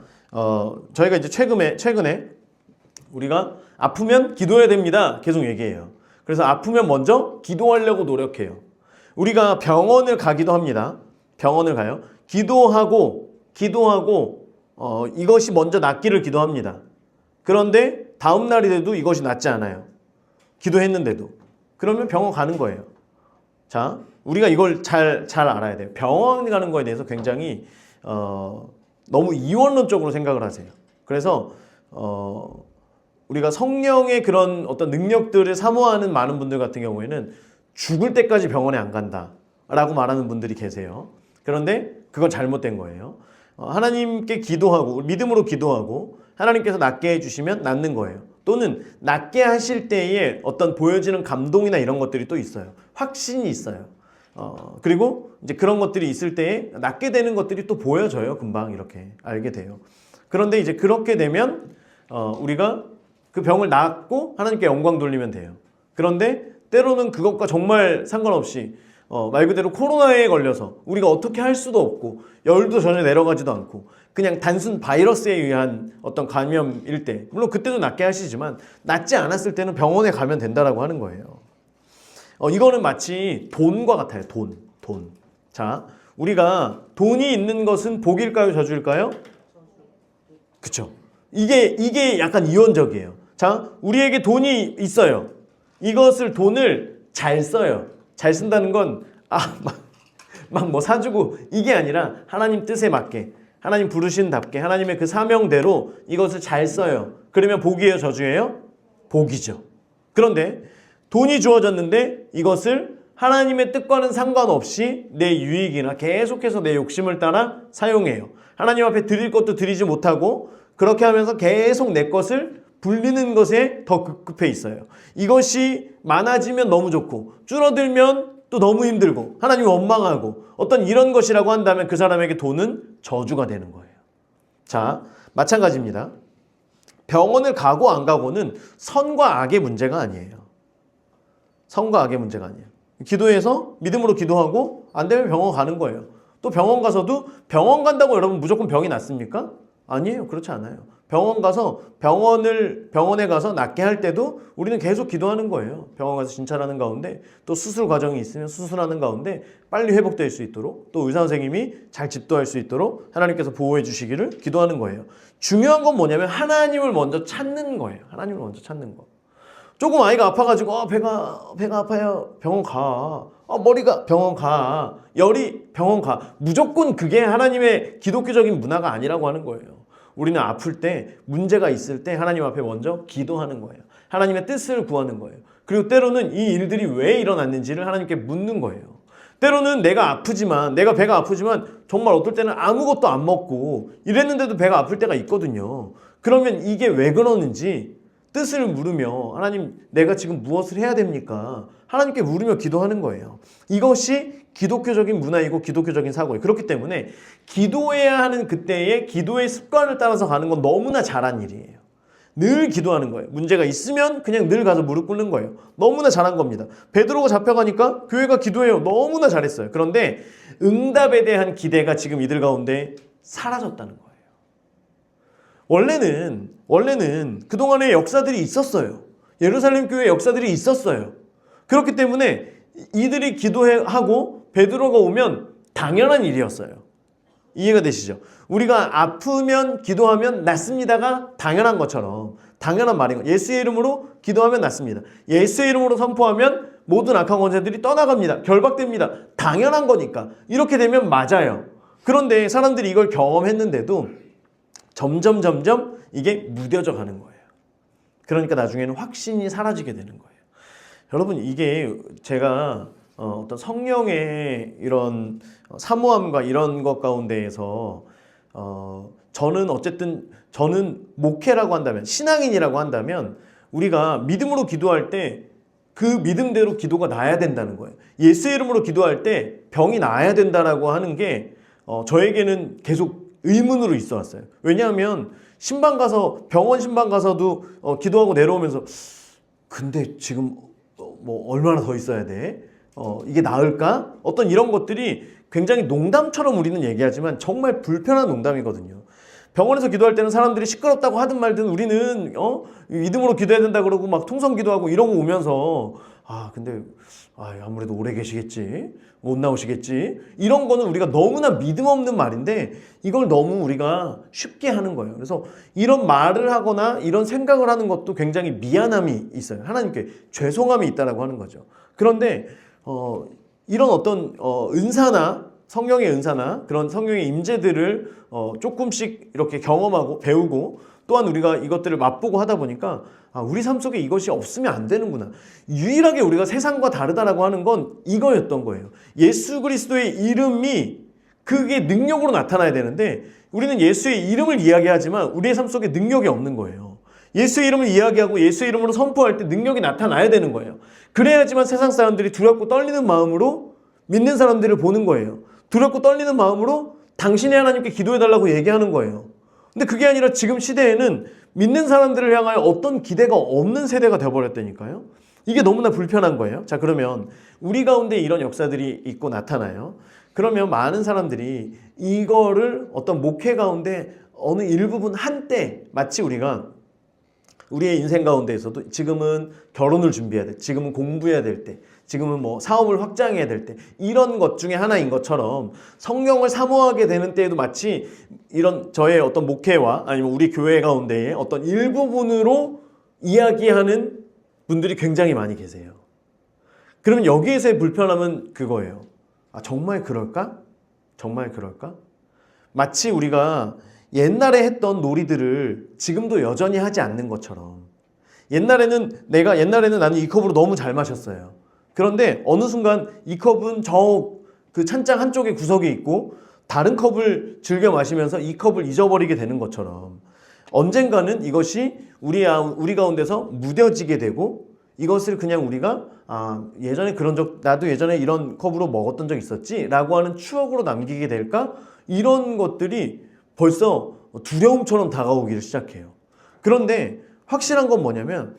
저희가 이제 최근에 우리가 아프면 기도해야 됩니다. 계속 얘기해요. 그래서 아프면 먼저 기도하려고 노력해요. 우리가 병원을 가기도 합니다. 병원을 가요. 기도하고 이것이 먼저 낫기를 기도합니다. 그런데 다음 날이 돼도 이것이 낫지 않아요. 기도했는데도. 그러면 병원 가는 거예요. 자, 우리가 이걸 잘 알아야 돼요. 병원 가는 거에 대해서 굉장히 너무 이원론적으로 생각을 하세요. 그래서 우리가 성령의 그런 어떤 능력들을 사모하는 많은 분들 같은 경우에는 죽을 때까지 병원에 안 간다라고 말하는 분들이 계세요. 그런데 그건 잘못된 거예요. 하나님께 기도하고 믿음으로 기도하고 하나님께서 낫게 해주시면 낫는 거예요. 또는 낫게 하실 때에 어떤 보여지는 감동이나 이런 것들이 또 있어요. 확신이 있어요. 그리고 이제 그런 것들이 있을 때에 낫게 되는 것들이 또 보여져요. 금방 이렇게 알게 돼요. 그런데 이제 그렇게 되면 우리가 그 병을 낫고 하나님께 영광 돌리면 돼요. 그런데 때로는 그것과 정말 상관없이 말 그대로 코로나에 걸려서 우리가 어떻게 할 수도 없고 열도 전혀 내려가지도 않고 그냥 단순 바이러스에 의한 어떤 감염일 때 물론 그때도 낫게 하시지만 낫지 않았을 때는 병원에 가면 된다라고 하는 거예요. 이거는 마치 돈과 같아요. 돈. 자, 우리가 돈이 있는 것은 복일까요? 저주일까요? 그쵸. 이게 약간 이원적이에요. 자, 우리에게 돈이 있어요. 이것을 돈을 잘 써요. 잘 쓴다는 건 막 뭐 사주고 이게 아니라 하나님 뜻에 맞게 하나님 부르신답게 하나님의 그 사명대로 이것을 잘 써요. 그러면 복이에요? 저주예요? 복이죠. 그런데 돈이 주어졌는데 이것을 하나님의 뜻과는 상관없이 내 유익이나 계속해서 내 욕심을 따라 사용해요. 하나님 앞에 드릴 것도 드리지 못하고 그렇게 하면서 계속 내 것을 불리는 것에 더 급급해 있어요. 이것이 많아지면 너무 좋고 줄어들면 또 너무 힘들고 하나님 원망하고 어떤 이런 것이라고 한다면 그 사람에게 돈은 저주가 되는 거예요. 자, 마찬가지입니다. 병원을 가고 안 가고는 선과 악의 문제가 아니에요. 선과 악의 문제가 아니에요. 기도해서 믿음으로 기도하고 안 되면 병원 가는 거예요. 또 병원 가서도 병원 간다고 여러분 무조건 병이 낫습니까? 아니에요. 그렇지 않아요. 병원에 가서 낫게 할 때도 우리는 계속 기도하는 거예요. 병원 가서 진찰하는 가운데 또 수술 과정이 있으면 수술하는 가운데 빨리 회복될 수 있도록 또 의사 선생님이 잘 집도할 수 있도록 하나님께서 보호해 주시기를 기도하는 거예요. 중요한 건 뭐냐면 하나님을 먼저 찾는 거예요. 하나님을 먼저 찾는 거. 조금 아이가 아파가지고 배가 아파요. 병원 가. 머리가 병원 가. 열이 병원 가. 무조건 그게 하나님의 기독교적인 문화가 아니라고 하는 거예요. 우리는 아플 때 문제가 있을 때 하나님 앞에 먼저 기도하는 거예요. 하나님의 뜻을 구하는 거예요. 그리고 때로는 이 일들이 왜 일어났는지를 하나님께 묻는 거예요. 때로는 내가 배가 아프지만 정말 어떨 때는 아무것도 안 먹고 이랬는데도 배가 아플 때가 있거든요. 그러면 이게 왜 그러는지 뜻을 물으며 하나님 내가 지금 무엇을 해야 됩니까? 하나님께 물으며 기도하는 거예요. 이것이 기독교적인 문화이고 기독교적인 사고예요. 그렇기 때문에 기도해야 하는 그때의 기도의 습관을 따라서 가는 건 너무나 잘한 일이에요. 늘 기도하는 거예요. 문제가 있으면 그냥 늘 가서 무릎 꿇는 거예요. 너무나 잘한 겁니다. 베드로가 잡혀가니까 교회가 기도해요. 너무나 잘했어요. 그런데 응답에 대한 기대가 지금 이들 가운데 사라졌다는 거예요. 원래는 그동안의 역사들이 있었어요. 예루살렘 교회 역사들이 있었어요. 그렇기 때문에 이들이 기도하고 베드로가 오면 당연한 일이었어요. 이해가 되시죠? 우리가 아프면 기도하면 낫습니다가 당연한 것처럼 당연한 말인 거예요. 예수의 이름으로 기도하면 낫습니다. 예수의 이름으로 선포하면 모든 악한 권세들이 떠나갑니다. 결박됩니다. 당연한 거니까. 이렇게 되면 맞아요. 그런데 사람들이 이걸 경험했는데도 점점 이게 무뎌져 가는 거예요. 그러니까 나중에는 확신이 사라지게 되는 거예요. 여러분, 이게 제가 어떤 성령의 이런 사모함과 이런 것 가운데에서 저는 목회라고 한다면, 신앙인이라고 한다면 우리가 믿음으로 기도할 때 그 믿음대로 기도가 나야 된다는 거예요. 예수의 이름으로 기도할 때 병이 나야 된다라고 하는 게 저에게는 계속 의문으로 있어 왔어요. 왜냐하면 병원 신방 가서도 기도하고 내려오면서 근데 지금 뭐 얼마나 더 있어야 돼? 이게 나을까? 어떤 이런 것들이 굉장히 농담처럼 우리는 얘기하지만 정말 불편한 농담이거든요. 병원에서 기도할 때는 사람들이 시끄럽다고 하든 말든 우리는 믿음으로 기도해야 된다 그러고 막 통성 기도하고 이러고 오면서 근데 아무래도 오래 계시겠지, 못 나오시겠지, 이런 거는 우리가 너무나 믿음 없는 말인데 이걸 너무 우리가 쉽게 하는 거예요. 그래서 이런 말을 하거나 이런 생각을 하는 것도 굉장히 미안함이 있어요. 하나님께 죄송함이 있다라고 하는 거죠. 그런데 이런 어떤 은사나 성령의 은사나 그런 성령의 임재들을 조금씩 이렇게 경험하고 배우고 또한 우리가 이것들을 맛보고 하다 보니까 우리 삶 속에 이것이 없으면 안 되는구나. 유일하게 우리가 세상과 다르다라고 하는 건 이거였던 거예요. 예수 그리스도의 이름이 그게 능력으로 나타나야 되는데 우리는 예수의 이름을 이야기하지만 우리의 삶 속에 능력이 없는 거예요. 예수의 이름을 이야기하고 예수의 이름으로 선포할 때 능력이 나타나야 되는 거예요. 그래야지만 세상 사람들이 두렵고 떨리는 마음으로 믿는 사람들을 보는 거예요. 두렵고 떨리는 마음으로 당신의 하나님께 기도해달라고 얘기하는 거예요. 근데 그게 아니라 지금 시대에는 믿는 사람들을 향하여 어떤 기대가 없는 세대가 되어버렸다니까요. 이게 너무나 불편한 거예요. 자, 그러면 우리 가운데 이런 역사들이 있고 나타나요. 그러면 많은 사람들이 이거를 어떤 목회 가운데 어느 일부분 한때 마치 우리가 우리의 인생 가운데에서도 지금은 결혼을 준비해야 돼, 지금은 공부해야 될 때, 지금은 뭐 사업을 확장해야 될 때, 이런 것 중에 하나인 것처럼 성령을 사모하게 되는 때에도 마치 이런 저의 어떤 목회와 아니면 우리 교회 가운데의 어떤 일부분으로 이야기하는 분들이 굉장히 많이 계세요. 그러면 여기에서의 불편함은 그거예요. 정말 그럴까? 정말 그럴까? 마치 우리가 옛날에 했던 놀이들을 지금도 여전히 하지 않는 것처럼, 옛날에는 나는 이 컵으로 너무 잘 마셨어요. 그런데 어느 순간 이 컵은 그 찬장 한쪽에 구석에 있고 다른 컵을 즐겨 마시면서 이 컵을 잊어버리게 되는 것처럼 언젠가는 이것이 우리 가운데서 무뎌지게 되고 이것을 그냥 우리가 나도 예전에 이런 컵으로 먹었던 적 있었지 라고 하는 추억으로 남기게 될까? 이런 것들이 벌써 두려움처럼 다가오기를 시작해요. 그런데 확실한 건 뭐냐면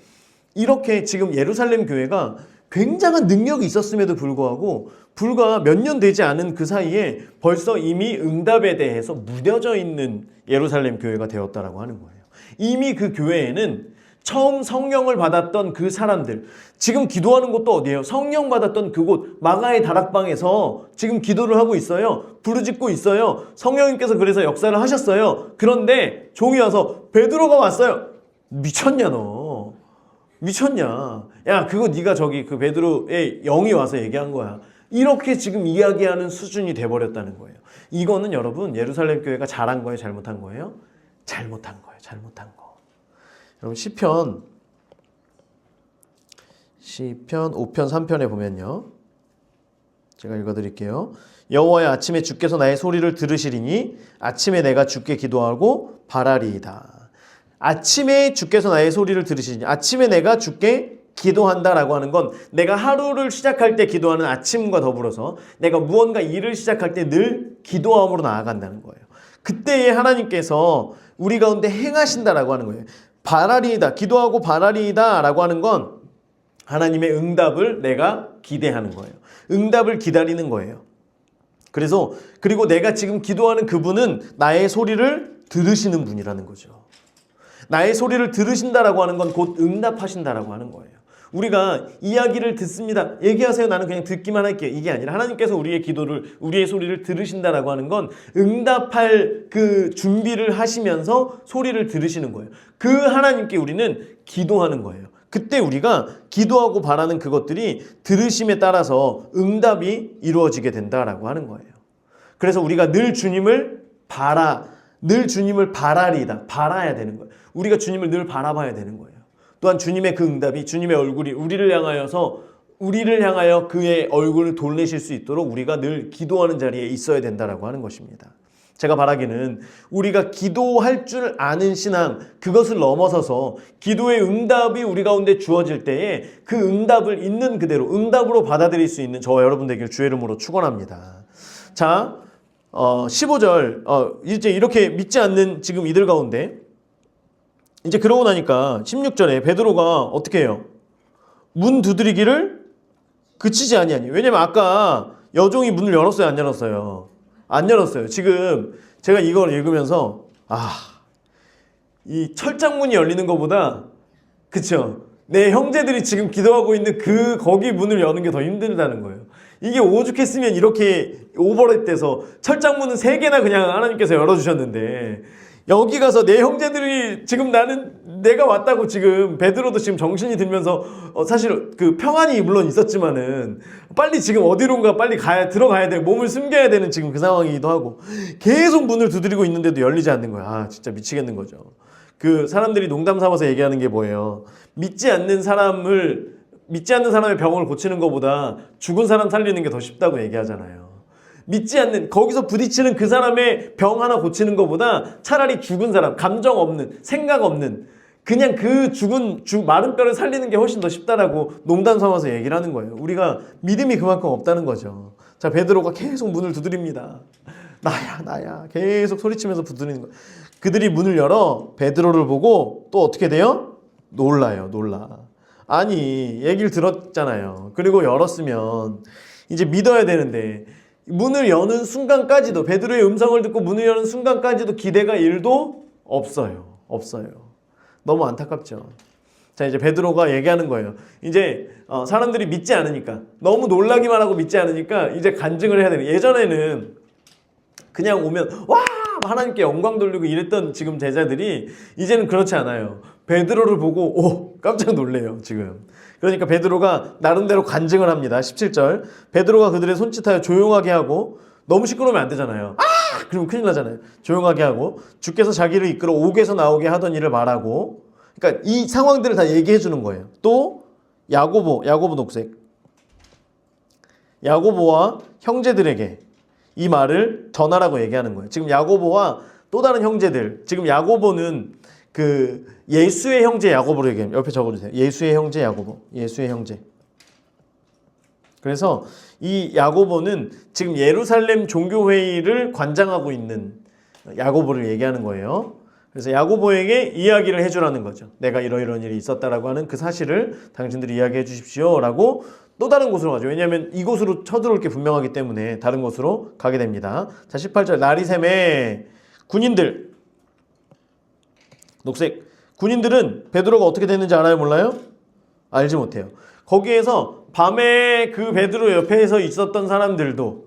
이렇게 지금 예루살렘 교회가 굉장한 능력이 있었음에도 불구하고 불과 몇 년 되지 않은 그 사이에 벌써 이미 응답에 대해서 무뎌져 있는 예루살렘 교회가 되었다라고 하는 거예요. 이미 그 교회에는 처음 성령을 받았던 그 사람들, 지금 기도하는 곳도 어디예요? 성령 받았던 그곳 마가의 다락방에서 지금 기도를 하고 있어요. 부르짖고 있어요. 성령님께서 그래서 역사를 하셨어요. 그런데 종이 와서 베드로가 왔어요. 미쳤냐 너? 미쳤냐? 야, 그거 네가 그 베드로의 영이 와서 얘기한 거야. 이렇게 지금 이야기하는 수준이 돼버렸다는 거예요. 이거는 여러분 예루살렘 교회가 잘한 거예요? 잘못한 거예요? 잘못한 거예요. 잘못한 거. 여러분 시편 5편 3편에 보면요. 제가 읽어드릴게요. 여호와여, 아침에 주께서 나의 소리를 들으시리니 아침에 내가 주께 기도하고 바라리이다. 아침에 주께서 나의 소리를 들으시니, 아침에 내가 주께 기도한다라고 하는 건 내가 하루를 시작할 때 기도하는 아침과 더불어서 내가 무언가 일을 시작할 때 늘 기도함으로 나아간다는 거예요. 그때에 하나님께서 우리 가운데 행하신다라고 하는 거예요. 바라리이다, 기도하고 바라리이다 라고 하는 건 하나님의 응답을 내가 기대하는 거예요. 응답을 기다리는 거예요. 그리고 내가 지금 기도하는 그분은 나의 소리를 들으시는 분이라는 거죠. 나의 소리를 들으신다라고 하는 건 곧 응답하신다라고 하는 거예요. 우리가 이야기를 듣습니다. 얘기하세요. 나는 그냥 듣기만 할게요. 이게 아니라 하나님께서 우리의 기도를, 우리의 소리를 들으신다라고 하는 건 응답할 그 준비를 하시면서 소리를 들으시는 거예요. 그 하나님께 우리는 기도하는 거예요. 그때 우리가 기도하고 바라는 그것들이 들으심에 따라서 응답이 이루어지게 된다라고 하는 거예요. 그래서 우리가 늘 주님을 바라리다. 바라야 되는 거예요. 우리가 주님을 늘 바라봐야 되는 거예요. 또한 주님의 그 응답이, 주님의 얼굴이 우리를 향하여 그의 얼굴을 돌리실 수 있도록 우리가 늘 기도하는 자리에 있어야 된다라고 하는 것입니다. 제가 바라기는 우리가 기도할 줄 아는 신앙, 그것을 넘어서서 기도의 응답이 우리 가운데 주어질 때에 그 응답을 있는 그대로 응답으로 받아들일 수 있는 저와 여러분 되기를 주의 이름으로 축원합니다. 자, 15절 이제 이렇게 믿지 않는 지금 이들 가운데 이제 그러고 나니까 16절에 베드로가 어떻게 해요? 문 두드리기를 그치지 아니하니. 왜냐면 아까 여종이 문을 열었어요, 안 열었어요? 안 열었어요. 지금 제가 이걸 읽으면서 이 철장문이 열리는 것보다, 그쵸? 내 형제들이 지금 기도하고 있는 거기 문을 여는 게 더 힘들다는 거예요. 이게 오죽했으면 이렇게 오버랩돼서 철장문은 3개나 그냥 하나님께서 열어주셨는데, 여기 가서 내 형제들이 지금 내가 왔다고 지금 베드로도 지금 정신이 들면서 사실 그 평안이 물론 있었지만은 빨리 지금 어디론가 빨리 들어가야 돼. 몸을 숨겨야 되는 지금 그 상황이기도 하고 계속 문을 두드리고 있는데도 열리지 않는 거야. 진짜 미치겠는 거죠. 그 사람들이 농담 삼아서 얘기하는 게 뭐예요? 믿지 않는 사람의 병을 고치는 것보다 죽은 사람 살리는 게 더 쉽다고 얘기하잖아요. 믿지 않는, 거기서 부딪히는 그 사람의 병 하나 고치는 것보다 차라리 죽은 사람, 감정 없는, 생각 없는, 그냥 그 마른 뼈를 살리는 게 훨씬 더 쉽다라고 농담 삼아서 얘기를 하는 거예요. 우리가 믿음이 그만큼 없다는 거죠. 자, 베드로가 계속 문을 두드립니다. 나야. 계속 소리치면서 두드리는 거예요. 그들이 문을 열어 베드로를 보고 또 어떻게 돼요? 놀라. 아니, 얘기를 들었잖아요. 그리고 열었으면 이제 믿어야 되는데, 문을 여는 순간까지도, 베드로의 음성을 듣고 문을 여는 순간까지도 기대가 1도 없어요. 너무 안타깝죠. 자, 이제 베드로가 얘기하는 거예요. 이제 사람들이 믿지 않으니까, 너무 놀라기만 하고 믿지 않으니까 이제 간증을 해야 되는. 예전에는 그냥 오면 와 하나님께 영광 돌리고 이랬던 지금 제자들이 이제는 그렇지 않아요. 베드로를 보고 깜짝 놀래요 지금. 그러니까 베드로가 나름대로 간증을 합니다. 17절, 베드로가 그들의 손짓하여 조용하게 하고, 너무 시끄러우면 안 되잖아요. 그러면 큰일 나잖아요. 조용하게 하고, 주께서 자기를 이끌어 옥에서 나오게 하던 일을 말하고, 그러니까 이 상황들을 다 얘기해 주는 거예요. 또 야고보 녹색, 야고보와 형제들에게 이 말을 전하라고 얘기하는 거예요. 지금 야고보와 또 다른 형제들, 지금 야고보는 그 예수의 형제 야고보로 얘기해요. 옆에 적어주세요. 예수의 형제 야고보. 예수의 형제. 그래서 이 야고보는 지금 예루살렘 종교회의를 관장하고 있는 야고보를 얘기하는 거예요. 그래서 야고보에게 이야기를 해주라는 거죠. 내가 이러이러한 일이 있었다라고 하는 그 사실을 당신들이 이야기해 주십시오 라고 또 다른 곳으로 가죠. 왜냐하면 이곳으로 쳐들어올 게 분명하기 때문에 다른 곳으로 가게 됩니다. 자, 18절, 날이 새매 군인들, 녹색, 군인들은 베드로가 어떻게 됐는지 알아요? 몰라요? 알지 못해요. 거기에서 밤에 그 베드로 옆에서 있었던 사람들도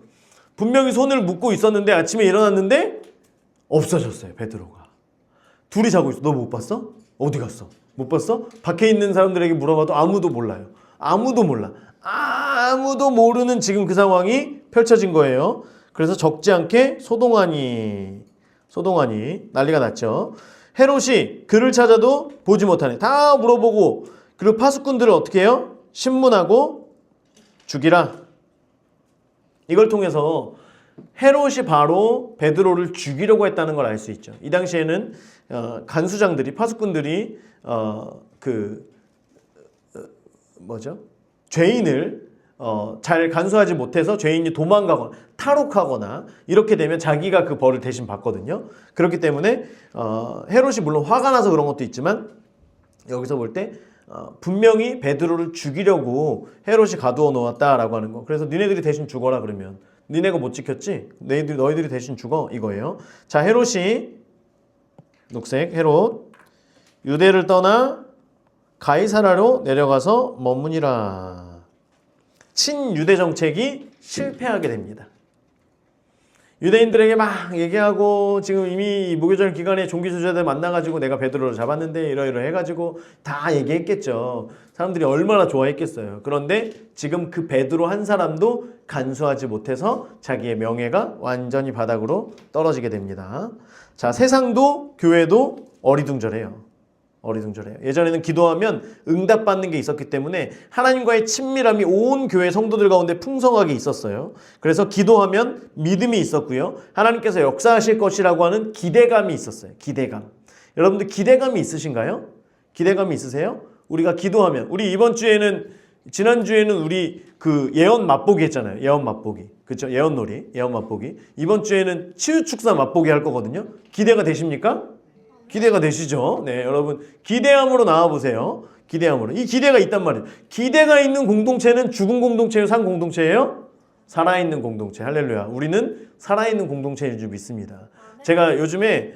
분명히 손을 묶고 있었는데 아침에 일어났는데 없어졌어요. 베드로가. 둘이 자고 있어. 너 못 봤어? 어디 갔어? 못 봤어? 밖에 있는 사람들에게 물어봐도 아무도 몰라요. 아무도 몰라. 아무도 모르는 지금 그 상황이 펼쳐진 거예요. 그래서 적지 않게 소동하니 난리가 났죠. 헤롯이 그를 찾아도 보지 못하네. 다 물어보고, 그리고 파수꾼들을 어떻게 해요? 신문하고 죽이라. 이걸 통해서 헤롯이 바로 베드로를 죽이려고 했다는 걸 알 수 있죠. 이 당시에는 간수장들이, 파수꾼들이 죄인을 잘 간수하지 못해서 죄인이 도망가거나 탈옥하거나 이렇게 되면 자기가 그 벌을 대신 받거든요. 그렇기 때문에 헤롯이 물론 화가 나서 그런 것도 있지만, 여기서 볼 때 분명히 베드로를 죽이려고 헤롯이 가두어 놓았다라고 하는 거. 그래서 니네들이 대신 죽어라 그러면, 니네가 못 지켰지? 너희들이 대신 죽어 이거예요. 자, 헤롯이, 녹색 헤롯, 유대를 떠나 가이사라로 내려가서 머무니라. 친유대 정책이 실패하게 됩니다. 유대인들에게 막 얘기하고 지금 이미 무교절 기간에 종기 주자들 만나가지고 내가 베드로를 잡았는데 이러이러 해가지고 다 얘기했겠죠. 사람들이 얼마나 좋아했겠어요. 그런데 지금 그 베드로 한 사람도 간수하지 못해서 자기의 명예가 완전히 바닥으로 떨어지게 됩니다. 자, 세상도 교회도 어리둥절해요. 어리둥절해요. 예전에는 기도하면 응답받는 게 있었기 때문에 하나님과의 친밀함이 온 교회 성도들 가운데 풍성하게 있었어요. 그래서 기도하면 믿음이 있었고요. 하나님께서 역사하실 것이라고 하는 기대감이 있었어요. 기대감. 여러분들 기대감이 있으신가요? 기대감이 있으세요? 우리가 기도하면 우리 이번 주에는 지난주에는 우리 그 예언 맛보기 했잖아요. 예언 맛보기. 그렇죠? 예언놀이, 예언 맛보기. 이번 주에는 치유축사 맛보기 할 거거든요. 기대가 되십니까? 기대가 되시죠? 네, 여러분 기대함으로 나와보세요. 기대함으로. 이 기대가 있단 말이에요. 기대가 있는 공동체는 죽은 공동체예요? 산 공동체예요? 살아있는 공동체. 할렐루야. 우리는 살아있는 공동체인 줄 믿습니다. 제가 요즘에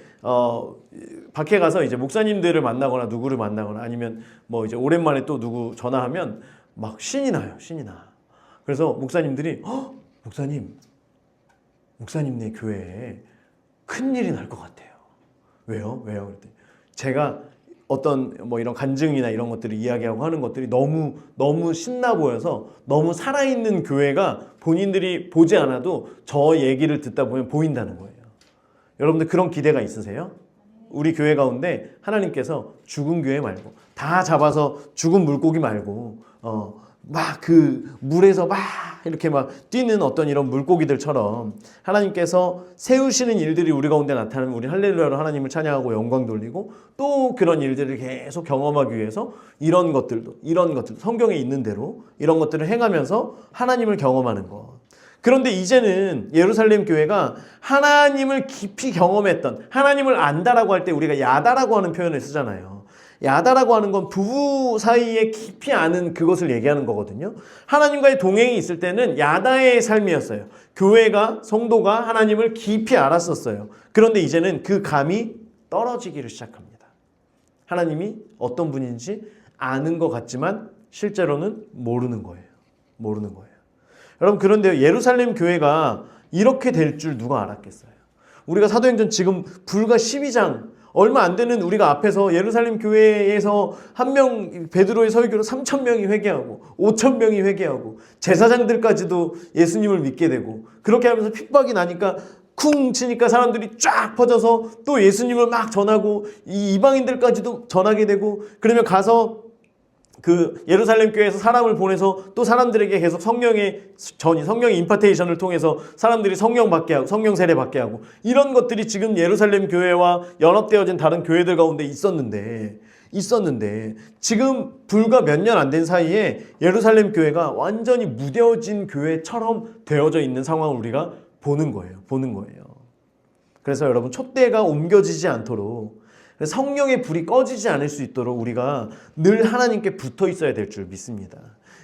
밖에 가서 이제 목사님들을 만나거나 누구를 만나거나 아니면 뭐 이제 오랜만에 또 누구 전화하면 막 신이 나요. 신이 나. 그래서 목사님들이 목사님네 교회에 큰일이 날 것 같아요. 왜요? 왜요? 그랬더니 제가 어떤 뭐 이런 간증이나 이런 것들을 이야기하고 하는 것들이 너무 신나 보여서 너무 살아있는 교회가 본인들이 보지 않아도 저 얘기를 듣다 보면 보인다는 거예요. 여러분들 그런 기대가 있으세요? 우리 교회 가운데 하나님께서 죽은 교회 말고 다 잡아서 죽은 물고기 말고 막 그 물에서 막 이렇게 막 뛰는 어떤 이런 물고기들처럼 하나님께서 세우시는 일들이 우리 가운데 나타나면 우리 할렐루야로 하나님을 찬양하고 영광 돌리고 또 그런 일들을 계속 경험하기 위해서 이런 것들도 성경에 있는 대로 이런 것들을 행하면서 하나님을 경험하는 것. 그런데 이제는 예루살렘 교회가 하나님을 깊이 경험했던 하나님을 안다라고 할 때 우리가 야다라고 하는 표현을 쓰잖아요. 야다라고 하는 건 부부 사이에 깊이 아는 그것을 얘기하는 거거든요. 하나님과의 동행이 있을 때는 야다의 삶이었어요. 교회가 성도가 하나님을 깊이 알았었어요. 그런데 이제는 그 감이 떨어지기를 시작합니다. 하나님이 어떤 분인지 아는 것 같지만 실제로는 모르는 거예요. 모르는 거예요. 여러분 그런데 예루살렘 교회가 이렇게 될 줄 누가 알았겠어요? 우리가 사도행전 지금 불과 12장 얼마 안 되는 우리가 앞에서 예루살렘 교회에서 한 명 베드로의 설교로 3,000명이 회개하고 5,000명이 회개하고 제사장들까지도 예수님을 믿게 되고 그렇게 하면서 핍박이 나니까 쿵 치니까 사람들이 쫙 퍼져서 또 예수님을 막 전하고 이 이방인들까지도 전하게 되고 그러면 가서 그 예루살렘 교회에서 사람을 보내서 또 사람들에게 계속 성령의 임파테이션을 통해서 사람들이 성령 받게 하고 성령 세례 받게 하고 이런 것들이 지금 예루살렘 교회와 연합되어진 다른 교회들 가운데 있었는데 지금 불과 몇 년 안 된 사이에 예루살렘 교회가 완전히 무뎌진 교회처럼 되어져 있는 상황을 우리가 보는 거예요. 그래서 여러분 촛대가 옮겨지지 않도록 성령의 불이 꺼지지 않을 수 있도록 우리가 늘 하나님께 붙어 있어야 될 줄 믿습니다.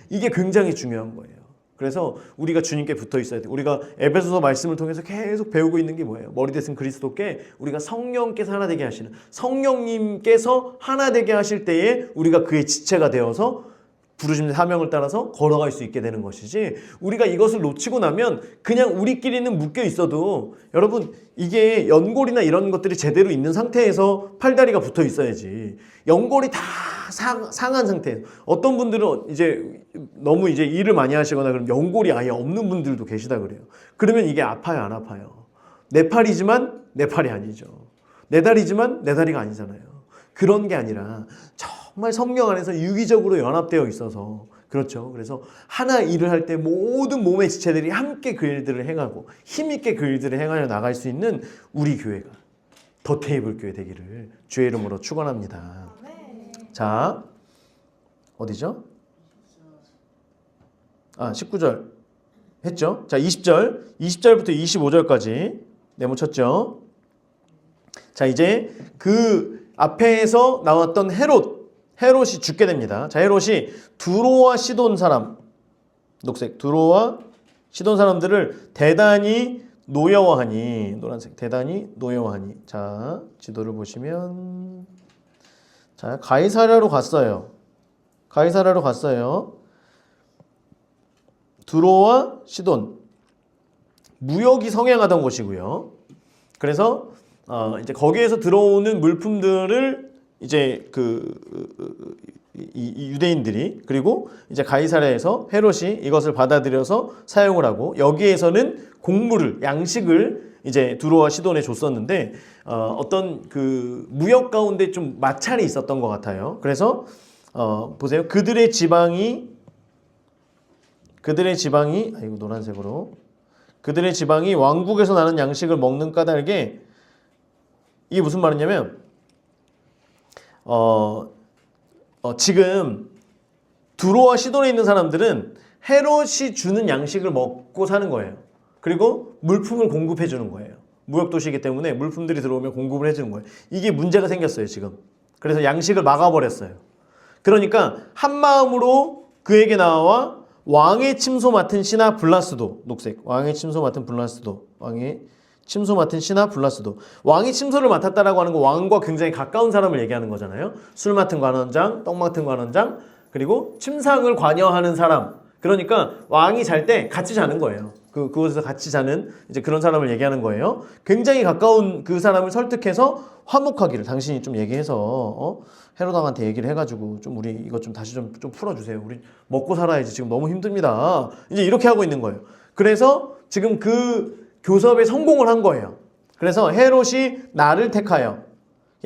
이게 굉장히 중요한 거예요. 그래서 우리가 주님께 붙어 있어야 돼요. 우리가 에베소서 말씀을 통해서 계속 배우고 있는 게 뭐예요? 머리 대신 그리스도께 우리가 성령께서 하나 되게 하시는 성령님께서 하나 되게 하실 때에 우리가 그의 지체가 되어서 부르심 사명을 따라서 걸어갈 수 있게 되는 것이지 우리가 이것을 놓치고 나면 그냥 우리끼리는 묶여 있어도 여러분 이게 연골이나 이런 것들이 제대로 있는 상태에서 팔다리가 붙어 있어야지 연골이 다 상한 상태에서 어떤 분들은 이제 너무 이제 일을 많이 하시거나 그럼 연골이 아예 없는 분들도 계시다 그래요. 그러면 이게 아파요 안 아파요? 내 팔이지만 내 팔이 아니죠. 내 다리지만 내 다리가 아니잖아요. 그런 게 아니라 정말 성령 안에서 유기적으로 연합되어 있어서 그렇죠. 그래서 하나 일을 할 때 모든 몸의 지체들이 함께 그 일들을 행하고 힘있게 그 일들을 행하여 나갈 수 있는 우리 교회가 더 테이블 교회 되기를 주의 이름으로 축원합니다. 자, 어디죠? 19절 했죠? 자, 20절부터 25절까지 네모쳤죠? 자, 이제 그 앞에서 나왔던 헤롯이 죽게 됩니다. 자, 헤롯이 두로와 시돈 사람, 녹색 두로와 시돈 사람들을 대단히 노여워하니, 노란색 대단히 노여워하니. 자, 지도를 보시면 자, 가이사랴로 갔어요. 가이사라로 갔어요. 두로와 시돈. 무역이 성행하던 곳이고요. 그래서 이제 거기에서 들어오는 물품들을 이제 이 유대인들이 그리고 이제 가이사랴에서 헤롯이 이것을 받아들여서 사용을 하고 여기에서는 곡물을 양식을 이제 두로와 시돈에 줬었는데 어떤 그 무역 가운데 좀 마찰이 있었던 것 같아요. 그래서 보세요. 그들의 지방이 이거 노란색으로 그들의 지방이 왕국에서 나는 양식을 먹는 까닭에 이게 무슨 말이냐면 지금 두로와 시돈에 있는 사람들은 헤롯이 주는 양식을 먹고 사는 거예요. 그리고 물품을 공급해 주는 거예요. 무역 도시이기 때문에 물품들이 들어오면 공급을 해주는 거예요. 이게 문제가 생겼어요, 지금. 그래서 양식을 막아버렸어요. 그러니까 한 마음으로 그에게 나와 왕의 침소 맡은 신하 블라스도, 녹색, 왕의 침소 맡은 블라스도, 왕의 침소 맡은 신하 블라스도. 왕이 침소를 맡았다라고 하는 거 왕과 굉장히 가까운 사람을 얘기하는 거잖아요. 술 맡은 관원장, 떡 맡은 관원장, 그리고 침상을 관여하는 사람. 그러니까 왕이 잘 때 같이 자는 거예요. 그곳에서 같이 자는 이제 그런 사람을 얘기하는 거예요. 굉장히 가까운 그 사람을 설득해서 화목하기를 당신이 좀 얘기해서 헤롯 왕한테 얘기를 해가지고 좀 우리 이것 좀 다시 좀 풀어주세요. 우리 먹고 살아야지 지금 너무 힘듭니다. 이제 이렇게 하고 있는 거예요. 그래서 지금 그 교섭에 성공을 한 거예요. 그래서 헤롯이 나를 택하여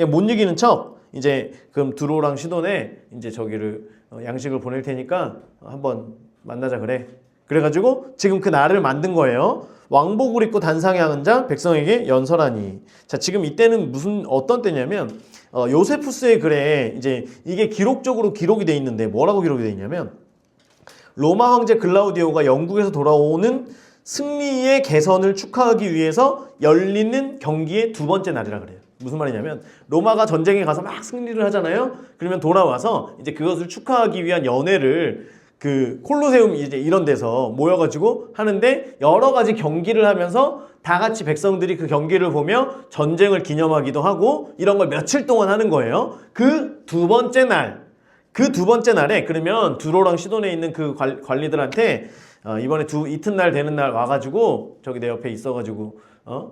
못 이기는 척 이제 그럼 두로랑 시돈에 이제 저기를 양식을 보낼 테니까 한번 만나자 그래. 그래가지고 지금 그 날을 만든 거예요. 왕복을 입고 단상에 앉은 자 백성에게 연설하니. 자, 지금 이때는 어떤 때냐면 요세푸스의 글에 이제 이게 기록적으로 기록이 돼 있는데 뭐라고 기록이 돼 있냐면 로마 황제 글라우디오가 영국에서 돌아오는 승리의 개선을 축하하기 위해서 열리는 경기의 두 번째 날이라 그래요. 무슨 말이냐면 로마가 전쟁에 가서 막 승리를 하잖아요. 그러면 돌아와서 이제 그것을 축하하기 위한 연회를 그 콜로세움 이제 이런 데서 모여가지고 하는데 여러 가지 경기를 하면서 다 같이 백성들이 그 경기를 보며 전쟁을 기념하기도 하고 이런 걸 며칠 동안 하는 거예요. 그 두 번째 날에 그러면 두로랑 시돈에 있는 그 관리들한테 이번에 이튿날 되는 날 와가지고 저기 내 옆에 있어가지고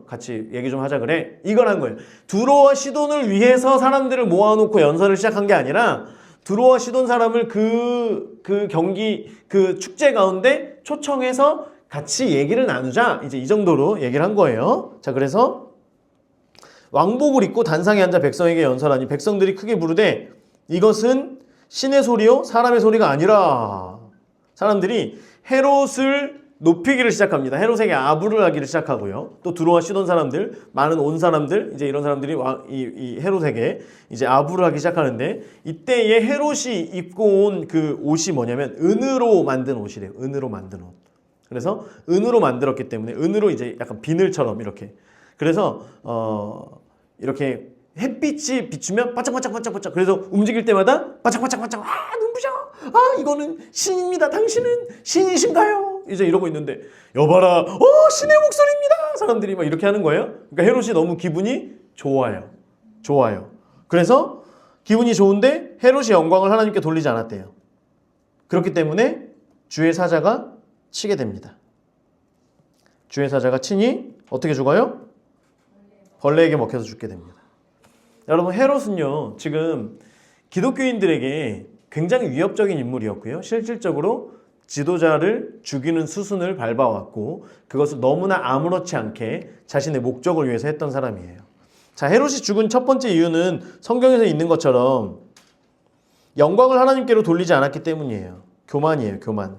같이 얘기 좀 하자 그래. 이걸 한 거예요. 두로와 시돈을 위해서 사람들을 모아놓고 연설을 시작한 게 아니라 두로와 시돈 사람을 그 경기 그 축제 가운데 초청해서 같이 얘기를 나누자. 이제 이 정도로 얘기를 한 거예요. 자, 그래서 왕복을 입고 단상에 앉아 백성에게 연설하니 백성들이 크게 부르되 이것은 신의 소리요 사람의 소리가 아니라. 사람들이 헤롯을 높이기를 시작합니다. 헤롯에게 아부를 하기를 시작하고요. 또 두로와 시돈 사람들, 많은 온 사람들, 이제 이런 사람들이 이 헤롯에게 이제 아부를 하기 시작하는데 이때에 헤롯이 입고 온 그 옷이 뭐냐면 은으로 만든 옷이래요. 은으로 만든 옷. 그래서 은으로 만들었기 때문에 은으로 이제 약간 비늘처럼 이렇게. 그래서 이렇게 햇빛이 비추면 반짝반짝반짝반짝. 그래서 움직일 때마다 반짝반짝반짝. 아, 눈부셔. 아, 이거는 신입니다. 당신은 신이신가요? 이제 이러고 있는데 여봐라. 신의 목소리입니다. 사람들이 막 이렇게 하는 거예요. 그러니까 헤롯이 너무 기분이 좋아요. 그래서 기분이 좋은데 헤롯이 영광을 하나님께 돌리지 않았대요. 그렇기 때문에 주의 사자가 치게 됩니다. 주의 사자가 치니 어떻게 죽어요? 벌레에게 먹혀서 죽게 됩니다. 여러분, 헤롯은요 지금 기독교인들에게 굉장히 위협적인 인물이었고요. 실질적으로 지도자를 죽이는 수순을 밟아왔고 그것을 너무나 아무렇지 않게 자신의 목적을 위해서 했던 사람이에요. 자, 헤롯이 죽은 첫 번째 이유는 성경에서 있는 것처럼 영광을 하나님께로 돌리지 않았기 때문이에요. 교만이에요. 교만.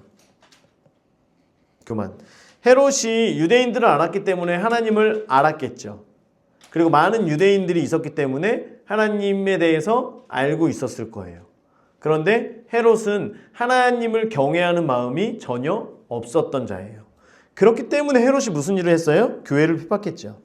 헤롯이 유대인들을 알았기 때문에 하나님을 알았겠죠. 그리고 많은 유대인들이 있었기 때문에 하나님에 대해서 알고 있었을 거예요. 그런데 헤롯은 하나님을 경외하는 마음이 전혀 없었던 자예요. 그렇기 때문에 헤롯이 무슨 일을 했어요? 교회를 핍박했죠.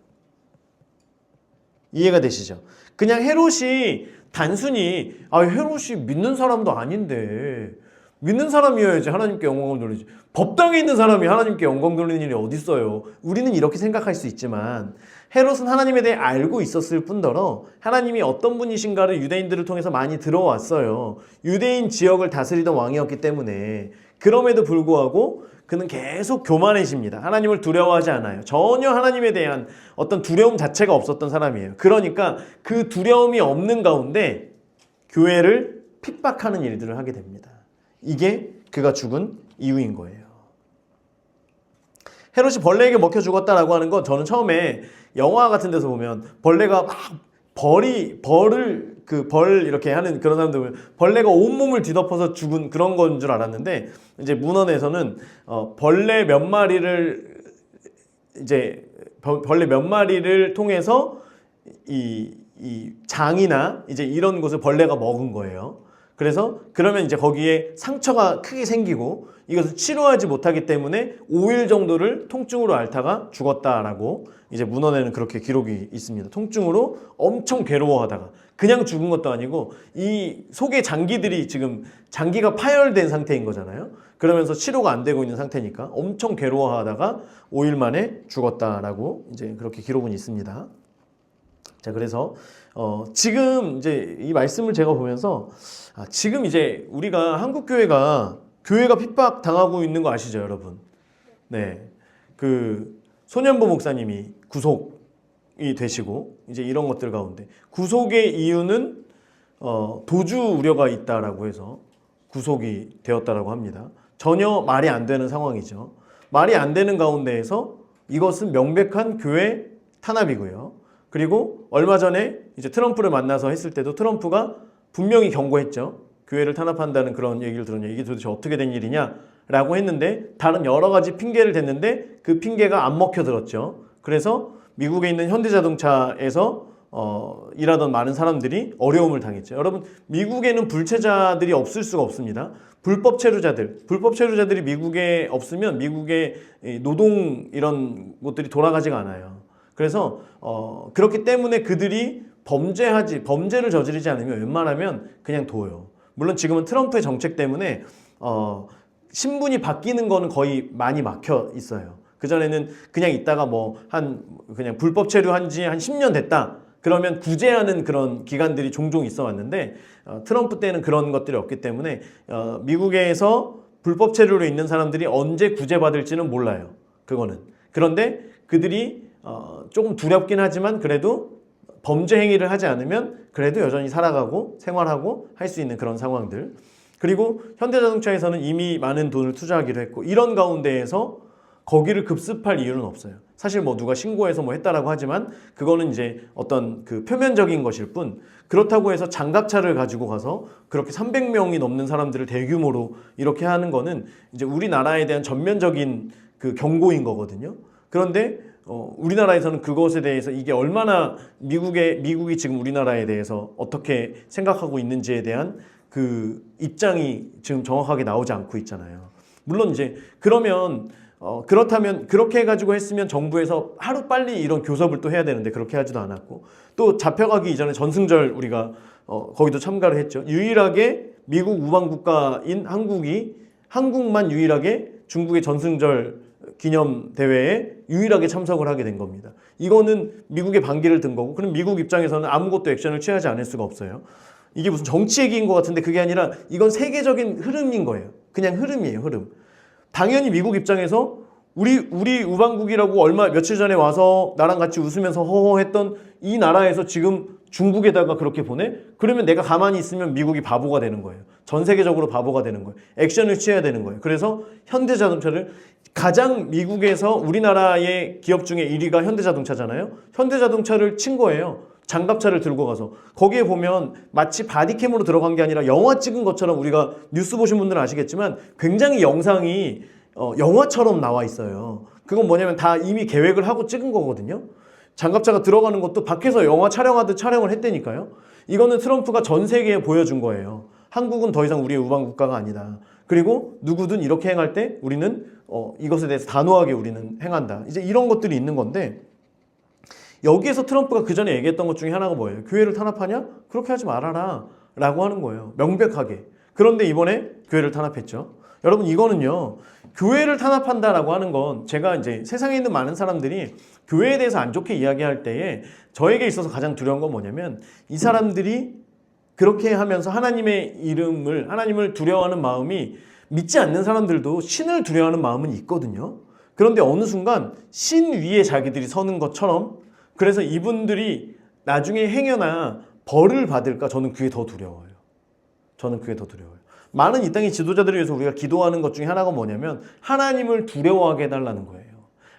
이해가 되시죠? 그냥 헤롯이 단순히 헤롯이 믿는 사람도 아닌데 믿는 사람이어야지 하나님께 영광을 돌리지. 법당에 있는 사람이 하나님께 영광 돌리는 일이 어디 있어요. 우리는 이렇게 생각할 수 있지만 헤롯은 하나님에 대해 알고 있었을 뿐더러 하나님이 어떤 분이신가를 유대인들을 통해서 많이 들어왔어요. 유대인 지역을 다스리던 왕이었기 때문에. 그럼에도 불구하고 그는 계속 교만해집니다. 하나님을 두려워하지 않아요. 전혀 하나님에 대한 어떤 두려움 자체가 없었던 사람이에요. 그러니까 그 두려움이 없는 가운데 교회를 핍박하는 일들을 하게 됩니다. 이게 그가 죽은 이유인 거예요. 헤롯이 벌레에게 먹혀 죽었다라고 하는 건 저는 처음에 영화 같은 데서 보면 벌레가 막 벌을 이렇게 하는 그런 사람들 보면 벌레가 온몸을 뒤덮어서 죽은 그런 건 줄 알았는데 이제 문헌에서는 벌레 몇 마리를 통해서 이 장이나 이제 이런 곳을 벌레가 먹은 거예요. 그래서 그러면 이제 거기에 상처가 크게 생기고 이것을 치료하지 못하기 때문에 5일 정도를 통증으로 앓다가 죽었다라고 이제 문헌에는 그렇게 기록이 있습니다. 통증으로 엄청 괴로워하다가 그냥 죽은 것도 아니고 이 속의 장기들이 지금 장기가 파열된 상태인 거잖아요. 그러면서 치료가 안 되고 있는 상태니까 엄청 괴로워하다가 5일 만에 죽었다라고 이제 그렇게 기록은 있습니다. 자, 그래서 지금 이제 이 말씀을 제가 보면서 지금 이제 우리가 한국 교회가 핍박 당하고 있는 거 아시죠, 여러분? 네, 그 소년보 목사님이 구속이 되시고 이제 이런 것들 가운데 구속의 이유는 도주 우려가 있다라고 해서 구속이 되었다라고 합니다. 전혀 말이 안 되는 상황이죠. 말이 안 되는 가운데에서 이것은 명백한 교회 탄압이고요. 그리고 얼마 전에 이제 트럼프를 만나서 했을 때도 트럼프가 분명히 경고했죠. 교회를 탄압한다는 그런 얘기를 들었냐. 이게 도대체 어떻게 된 일이냐라고 했는데 다른 여러 가지 핑계를 댔는데 그 핑계가 안 먹혀들었죠. 그래서 미국에 있는 현대자동차에서 일하던 많은 사람들이 어려움을 당했죠. 여러분, 미국에는 불체자들이 없을 수가 없습니다. 불법 체류자들이 미국에 없으면 미국의 노동 이런 것들이 돌아가지가 않아요. 그래서 그렇기 때문에 그들이 범죄를 저지르지 않으면 웬만하면 그냥 둬요. 물론 지금은 트럼프의 정책 때문에 신분이 바뀌는 거는 거의 많이 막혀 있어요. 그전에는 그냥 있다가 그냥 불법 체류한 지 한 10년 됐다. 그러면 구제하는 그런 기간들이 종종 있어 왔는데 트럼프 때는 그런 것들이 없기 때문에 미국에서 불법 체류로 있는 사람들이 언제 구제받을지는 몰라요. 그거는. 그런데 그들이 조금 두렵긴 하지만 그래도 범죄 행위를 하지 않으면 그래도 여전히 살아가고 생활하고 할 수 있는 그런 상황들. 그리고 현대자동차에서는 이미 많은 돈을 투자하기로 했고 이런 가운데에서 거기를 급습할 이유는 없어요. 사실 누가 신고해서 했다라고 하지만 그거는 이제 어떤 그 표면적인 것일 뿐 그렇다고 해서 장갑차를 가지고 가서 그렇게 300명이 넘는 사람들을 대규모로 이렇게 하는 거는 이제 우리나라에 대한 전면적인 그 경고인 거거든요. 그런데 우리나라에서는 그것에 대해서 이게 얼마나 미국이 지금 우리나라에 대해서 어떻게 생각하고 있는지에 대한 그 입장이 지금 정확하게 나오지 않고 있잖아요. 물론 이제 그렇다면 그렇게 해가지고 했으면 정부에서 하루 빨리 이런 교섭을 또 해야 되는데 그렇게 하지도 않았고 또 잡혀가기 이전에 전승절 우리가 거기도 참가를 했죠. 유일하게 미국 우방 국가인 한국만 유일하게 중국의 전승절 기념 대회에 유일하게 참석을 하게 된 겁니다. 이거는 미국의 반기를 든 거고 그럼 미국 입장에서는 아무것도 액션을 취하지 않을 수가 없어요. 이게 무슨 정치 얘기인 것 같은데 그게 아니라 이건 세계적인 흐름인 거예요. 그냥 흐름이에요, 흐름. 당연히 미국 입장에서 우리 우방국이라고 며칠 전에 와서 나랑 같이 웃으면서 허허했던 이 나라에서 지금 중국에다가 그렇게 보내? 그러면 내가 가만히 있으면 미국이 바보가 되는 거예요. 전 세계적으로 바보가 되는 거예요. 액션을 취해야 되는 거예요. 그래서 현대자동차를 가장 미국에서 우리나라의 기업 중에 1위가 현대자동차잖아요. 현대자동차를 친 거예요. 장갑차를 들고 가서. 거기에 보면 마치 바디캠으로 들어간 게 아니라 영화 찍은 것처럼 우리가 뉴스 보신 분들은 아시겠지만 굉장히 영상이 영화처럼 나와 있어요. 그건 뭐냐면 다 이미 계획을 하고 찍은 거거든요. 장갑차가 들어가는 것도 밖에서 영화 촬영하듯 촬영을 했다니까요. 이거는 트럼프가 전 세계에 보여준 거예요. 한국은 더 이상 우리의 우방 국가가 아니다. 그리고 누구든 이렇게 행할 때 우리는 이것에 대해서 단호하게 우리는 행한다. 이제 이런 것들이 있는 건데 여기에서 트럼프가 그 전에 얘기했던 것 중에 하나가 뭐예요? 교회를 탄압하냐? 그렇게 하지 말아라 라고 하는 거예요. 명백하게. 그런데 이번에 교회를 탄압했죠. 여러분 이거는요. 교회를 탄압한다라고 하는 건 제가 이제 세상에 있는 많은 사람들이 교회에 대해서 안 좋게 이야기할 때에 저에게 있어서 가장 두려운 건 뭐냐면 이 사람들이 그렇게 하면서 하나님의 이름을 하나님을 두려워하는 마음이 믿지 않는 사람들도 신을 두려워하는 마음은 있거든요. 그런데 어느 순간 신 위에 자기들이 서는 것처럼 그래서 이분들이 나중에 행여나 벌을 받을까 저는 그게 더 두려워요. 저는 그게 더 두려워요. 많은 이 땅의 지도자들을 위해서 우리가 기도하는 것 중에 하나가 뭐냐면 하나님을 두려워하게 해달라는 거예요.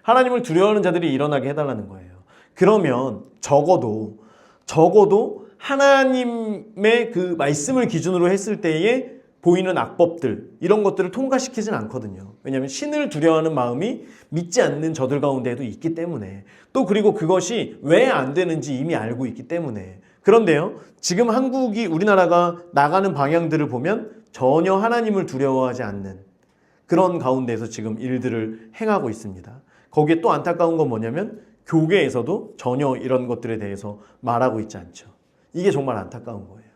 하나님을 두려워하는 자들이 일어나게 해달라는 거예요. 그러면 적어도 하나님의 그 말씀을 기준으로 했을 때에 보이는 악법들 이런 것들을 통과시키진 않거든요. 왜냐하면 신을 두려워하는 마음이 믿지 않는 저들 가운데에도 있기 때문에 또 그리고 그것이 왜 안 되는지 이미 알고 있기 때문에 그런데요. 지금 한국이 우리나라가 나가는 방향들을 보면 전혀 하나님을 두려워하지 않는 그런 가운데에서 지금 일들을 행하고 있습니다. 거기에 또 안타까운 건 뭐냐면 교계에서도 전혀 이런 것들에 대해서 말하고 있지 않죠. 이게 정말 안타까운 거예요.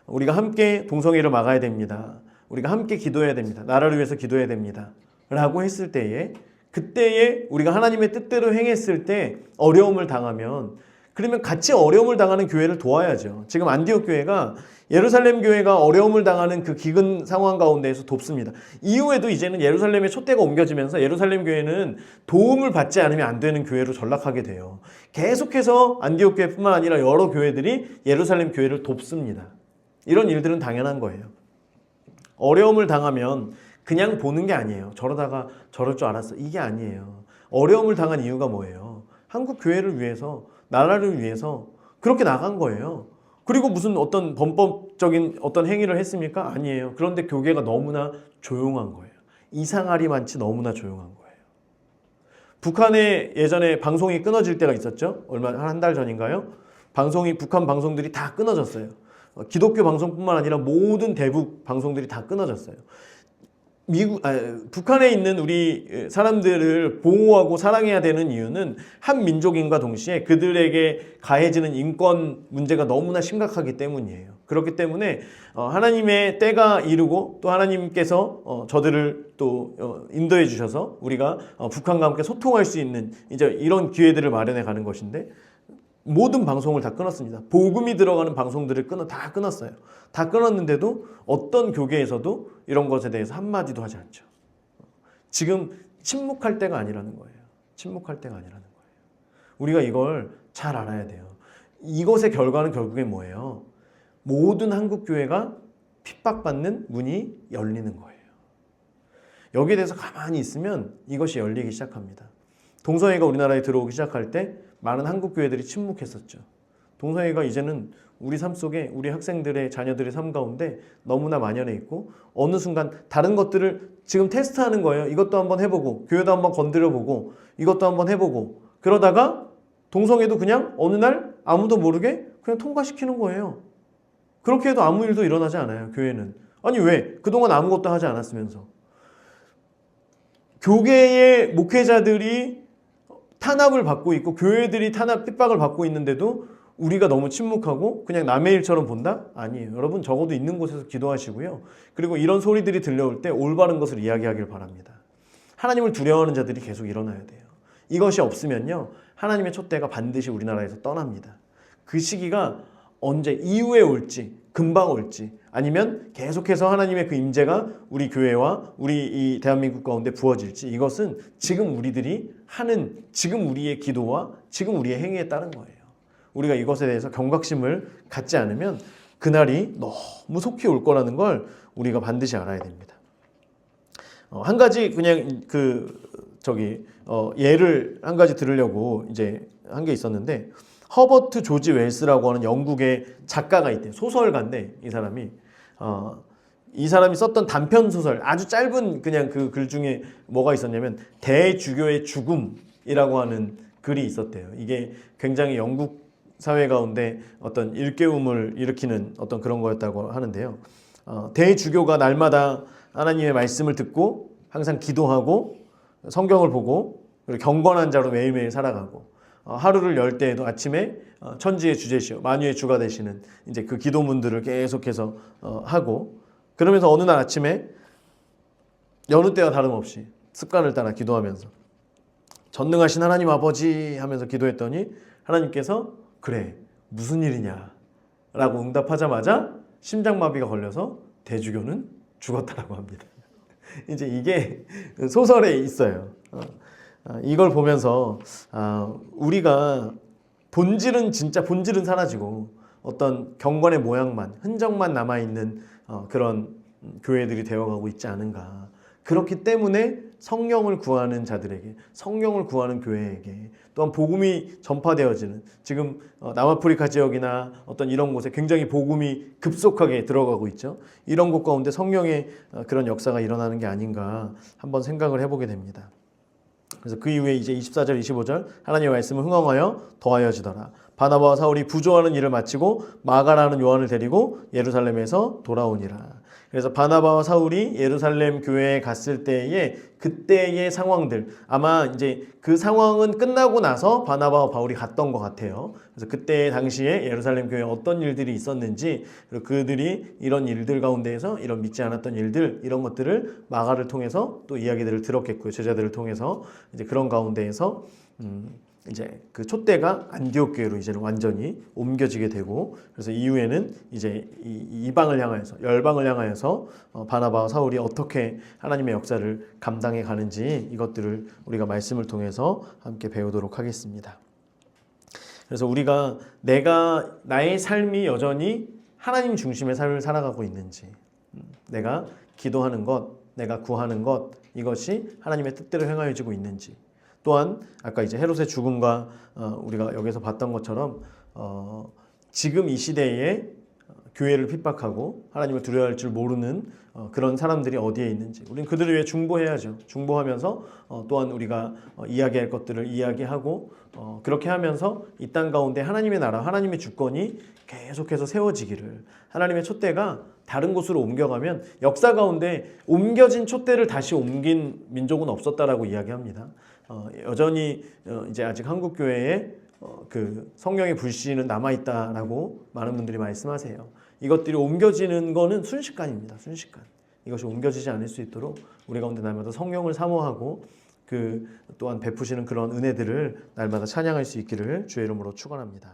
우리가 함께 동성애를 막아야 됩니다. 우리가 함께 기도해야 됩니다. 나라를 위해서 기도해야 됩니다. 라고 했을 때에 그때에 우리가 하나님의 뜻대로 행했을 때 어려움을 당하면 그러면 같이 어려움을 당하는 교회를 도와야죠. 지금 안디옥 교회가 예루살렘 교회가 어려움을 당하는 그 기근 상황 가운데에서 돕습니다. 이후에도 이제는 예루살렘에 촛대가 옮겨지면서 예루살렘 교회는 도움을 받지 않으면 안 되는 교회로 전락하게 돼요. 계속해서 안디옥 교회뿐만 아니라 여러 교회들이 예루살렘 교회를 돕습니다. 이런 일들은 당연한 거예요. 어려움을 당하면 그냥 보는 게 아니에요. 저러다가 저럴 줄 알았어. 이게 아니에요. 어려움을 당한 이유가 뭐예요? 한국 교회를 위해서, 나라를 위해서 그렇게 나간 거예요. 그리고 무슨 어떤 범법적인 어떤 행위를 했습니까? 아니에요. 그런데 교계가 너무나 조용한 거예요. 이상하리만치 너무나 조용한 거예요. 북한에 예전에 방송이 끊어질 때가 있었죠. 한 달 전인가요? 북한 방송들이 다 끊어졌어요. 기독교 방송뿐만 아니라 모든 대북 방송들이 다 끊어졌어요. 북한에 있는 우리 사람들을 보호하고 사랑해야 되는 이유는 한 민족인과 동시에 그들에게 가해지는 인권 문제가 너무나 심각하기 때문이에요. 그렇기 때문에 하나님의 때가 이르고 또 하나님께서 저들을 또 인도해 주셔서 우리가 북한과 함께 소통할 수 있는 이제 이런 기회들을 마련해 가는 것인데 모든 방송을 다 끊었습니다. 복음이 들어가는 방송들을 다 끊었어요. 다 끊었는데도 어떤 교계에서도 이런 것에 대해서 한마디도 하지 않죠. 지금 침묵할 때가 아니라는 거예요. 침묵할 때가 아니라는 거예요. 우리가 이걸 잘 알아야 돼요. 이것의 결과는 결국에 뭐예요? 모든 한국 교회가 핍박받는 문이 열리는 거예요. 여기에 대해서 가만히 있으면 이것이 열리기 시작합니다. 동성애가 우리나라에 들어오기 시작할 때 많은 한국 교회들이 침묵했었죠. 동성애가 이제는 우리 삶 속에 우리 학생들의 자녀들의 삶 가운데 너무나 만연해 있고 어느 순간 다른 것들을 지금 테스트하는 거예요. 이것도 한번 해보고 교회도 한번 건드려보고 이것도 한번 해보고 그러다가 동성애도 그냥 어느 날 아무도 모르게 그냥 통과시키는 거예요. 그렇게 해도 아무 일도 일어나지 않아요. 교회는. 아니 왜? 그동안 아무것도 하지 않았으면서. 교계의 목회자들이 탄압을 받고 있고 교회들이 탄압 핍박을 받고 있는데도 우리가 너무 침묵하고 그냥 남의 일처럼 본다? 아니에요. 여러분 적어도 있는 곳에서 기도하시고요. 그리고 이런 소리들이 들려올 때 올바른 것을 이야기하길 바랍니다. 하나님을 두려워하는 자들이 계속 일어나야 돼요. 이것이 없으면요. 하나님의 촛대가 반드시 우리나라에서 떠납니다. 그 시기가 언제 이후에 올지 금방 올지 아니면 계속해서 하나님의 그 임재가 우리 교회와 우리 이 대한민국 가운데 부어질지 이것은 지금 우리들이 하는 지금 우리의 기도와 지금 우리의 행위에 따른 거예요. 우리가 이것에 대해서 경각심을 갖지 않으면 그날이 너무 속히 올 거라는 걸 우리가 반드시 알아야 됩니다. 한 가지 그냥 예를 한 가지 들으려고 이제 한 게 있었는데 허버트 조지 웰스라고 하는 영국의 작가가 있대요. 소설가인데 이 사람이 썼던 단편 소설 아주 짧은 그냥 그 글 중에 뭐가 있었냐면 대주교의 죽음이라고 하는 글이 있었대요. 이게 굉장히 영국 사회 가운데 어떤 일깨움을 일으키는 어떤 그런 거였다고 하는데요. 대주교가 날마다 하나님의 말씀을 듣고 항상 기도하고 성경을 보고 그리고 경건한 자로 매일매일 살아가고 하루를 열 때에도 아침에 천지의 주제시여 만유의 주가 되시는 이제 그 기도문들을 계속해서 하고 그러면서 어느 날 아침에 여느 때와 다름없이 습관을 따라 기도하면서 전능하신 하나님 아버지 하면서 기도했더니 하나님께서 그래 무슨 일이냐 라고 응답하자마자 심장마비가 걸려서 대주교는 죽었다라고 합니다. 이제 이게 소설에 있어요. 이걸 보면서 우리가 진짜 본질은 사라지고 어떤 경건의 모양만 흔적만 남아있는 그런 교회들이 되어가고 있지 않은가. 그렇기 때문에 성령을 구하는 자들에게, 성령을 구하는 교회에게, 또한 복음이 전파되어지는 지금 남아프리카 지역이나 어떤 이런 곳에 굉장히 복음이 급속하게 들어가고 있죠. 이런 곳 가운데 성령의 그런 역사가 일어나는 게 아닌가 한번 생각을 해보게 됩니다. 그래서 그 이후에 이제 24절, 25절 하나님의 말씀을 흥황하여 더하여지더라. 바나바와 사울이 부조하는 일을 마치고 마가라는 요한을 데리고 예루살렘에서 돌아오니라. 그래서 바나바와 사울이 예루살렘 교회에 갔을 때에 그때의 상황들, 아마 이제 그 상황은 끝나고 나서 바나바와 바울이 갔던 것 같아요. 그래서 그때 당시에 예루살렘 교회에 어떤 일들이 있었는지, 그리고 그들이 이런 일들 가운데에서 이런 믿지 않았던 일들, 이런 것들을 마가를 통해서 또 이야기들을 들었겠고요. 제자들을 통해서 이제 그런 가운데에서 이제 그 촛대가 안디옥 교회로 이제는 완전히 옮겨지게 되고, 그래서 이후에는 이제 이방을 향하여서, 열방을 향하여서 바나바와 사울이 어떻게 하나님의 역사를 감당해 가는지 이것들을 우리가 말씀을 통해서 함께 배우도록 하겠습니다. 그래서 우리가 나의 삶이 여전히 하나님 중심의 삶을 살아가고 있는지, 내가 기도하는 것, 내가 구하는 것, 이것이 하나님의 뜻대로 행하여지고 있는지, 또한 아까 이제 헤롯의 죽음과 우리가 여기서 봤던 것처럼 지금 이 시대에 교회를 핍박하고 하나님을 두려워할 줄 모르는 그런 사람들이 어디에 있는지 우리는 그들을 위해 중보해야죠. 중보하면서 또한 우리가 이야기할 것들을 이야기하고 그렇게 하면서 이 땅 가운데 하나님의 나라, 하나님의 주권이 계속해서 세워지기를, 하나님의 촛대가 다른 곳으로 옮겨가면 역사 가운데 옮겨진 촛대를 다시 옮긴 민족은 없었다라고 이야기합니다. 여전히 이제 아직 한국 교회에 그 성령의 불씨는 남아있다라고 많은 분들이 말씀하세요. 이것들이 옮겨지는 거는 순식간입니다. 순식간. 이것이 옮겨지지 않을 수 있도록 우리 가운데 날마다 성령을 사모하고 그 또한 베푸시는 그런 은혜들을 날마다 찬양할 수 있기를 주의 이름으로 축원합니다.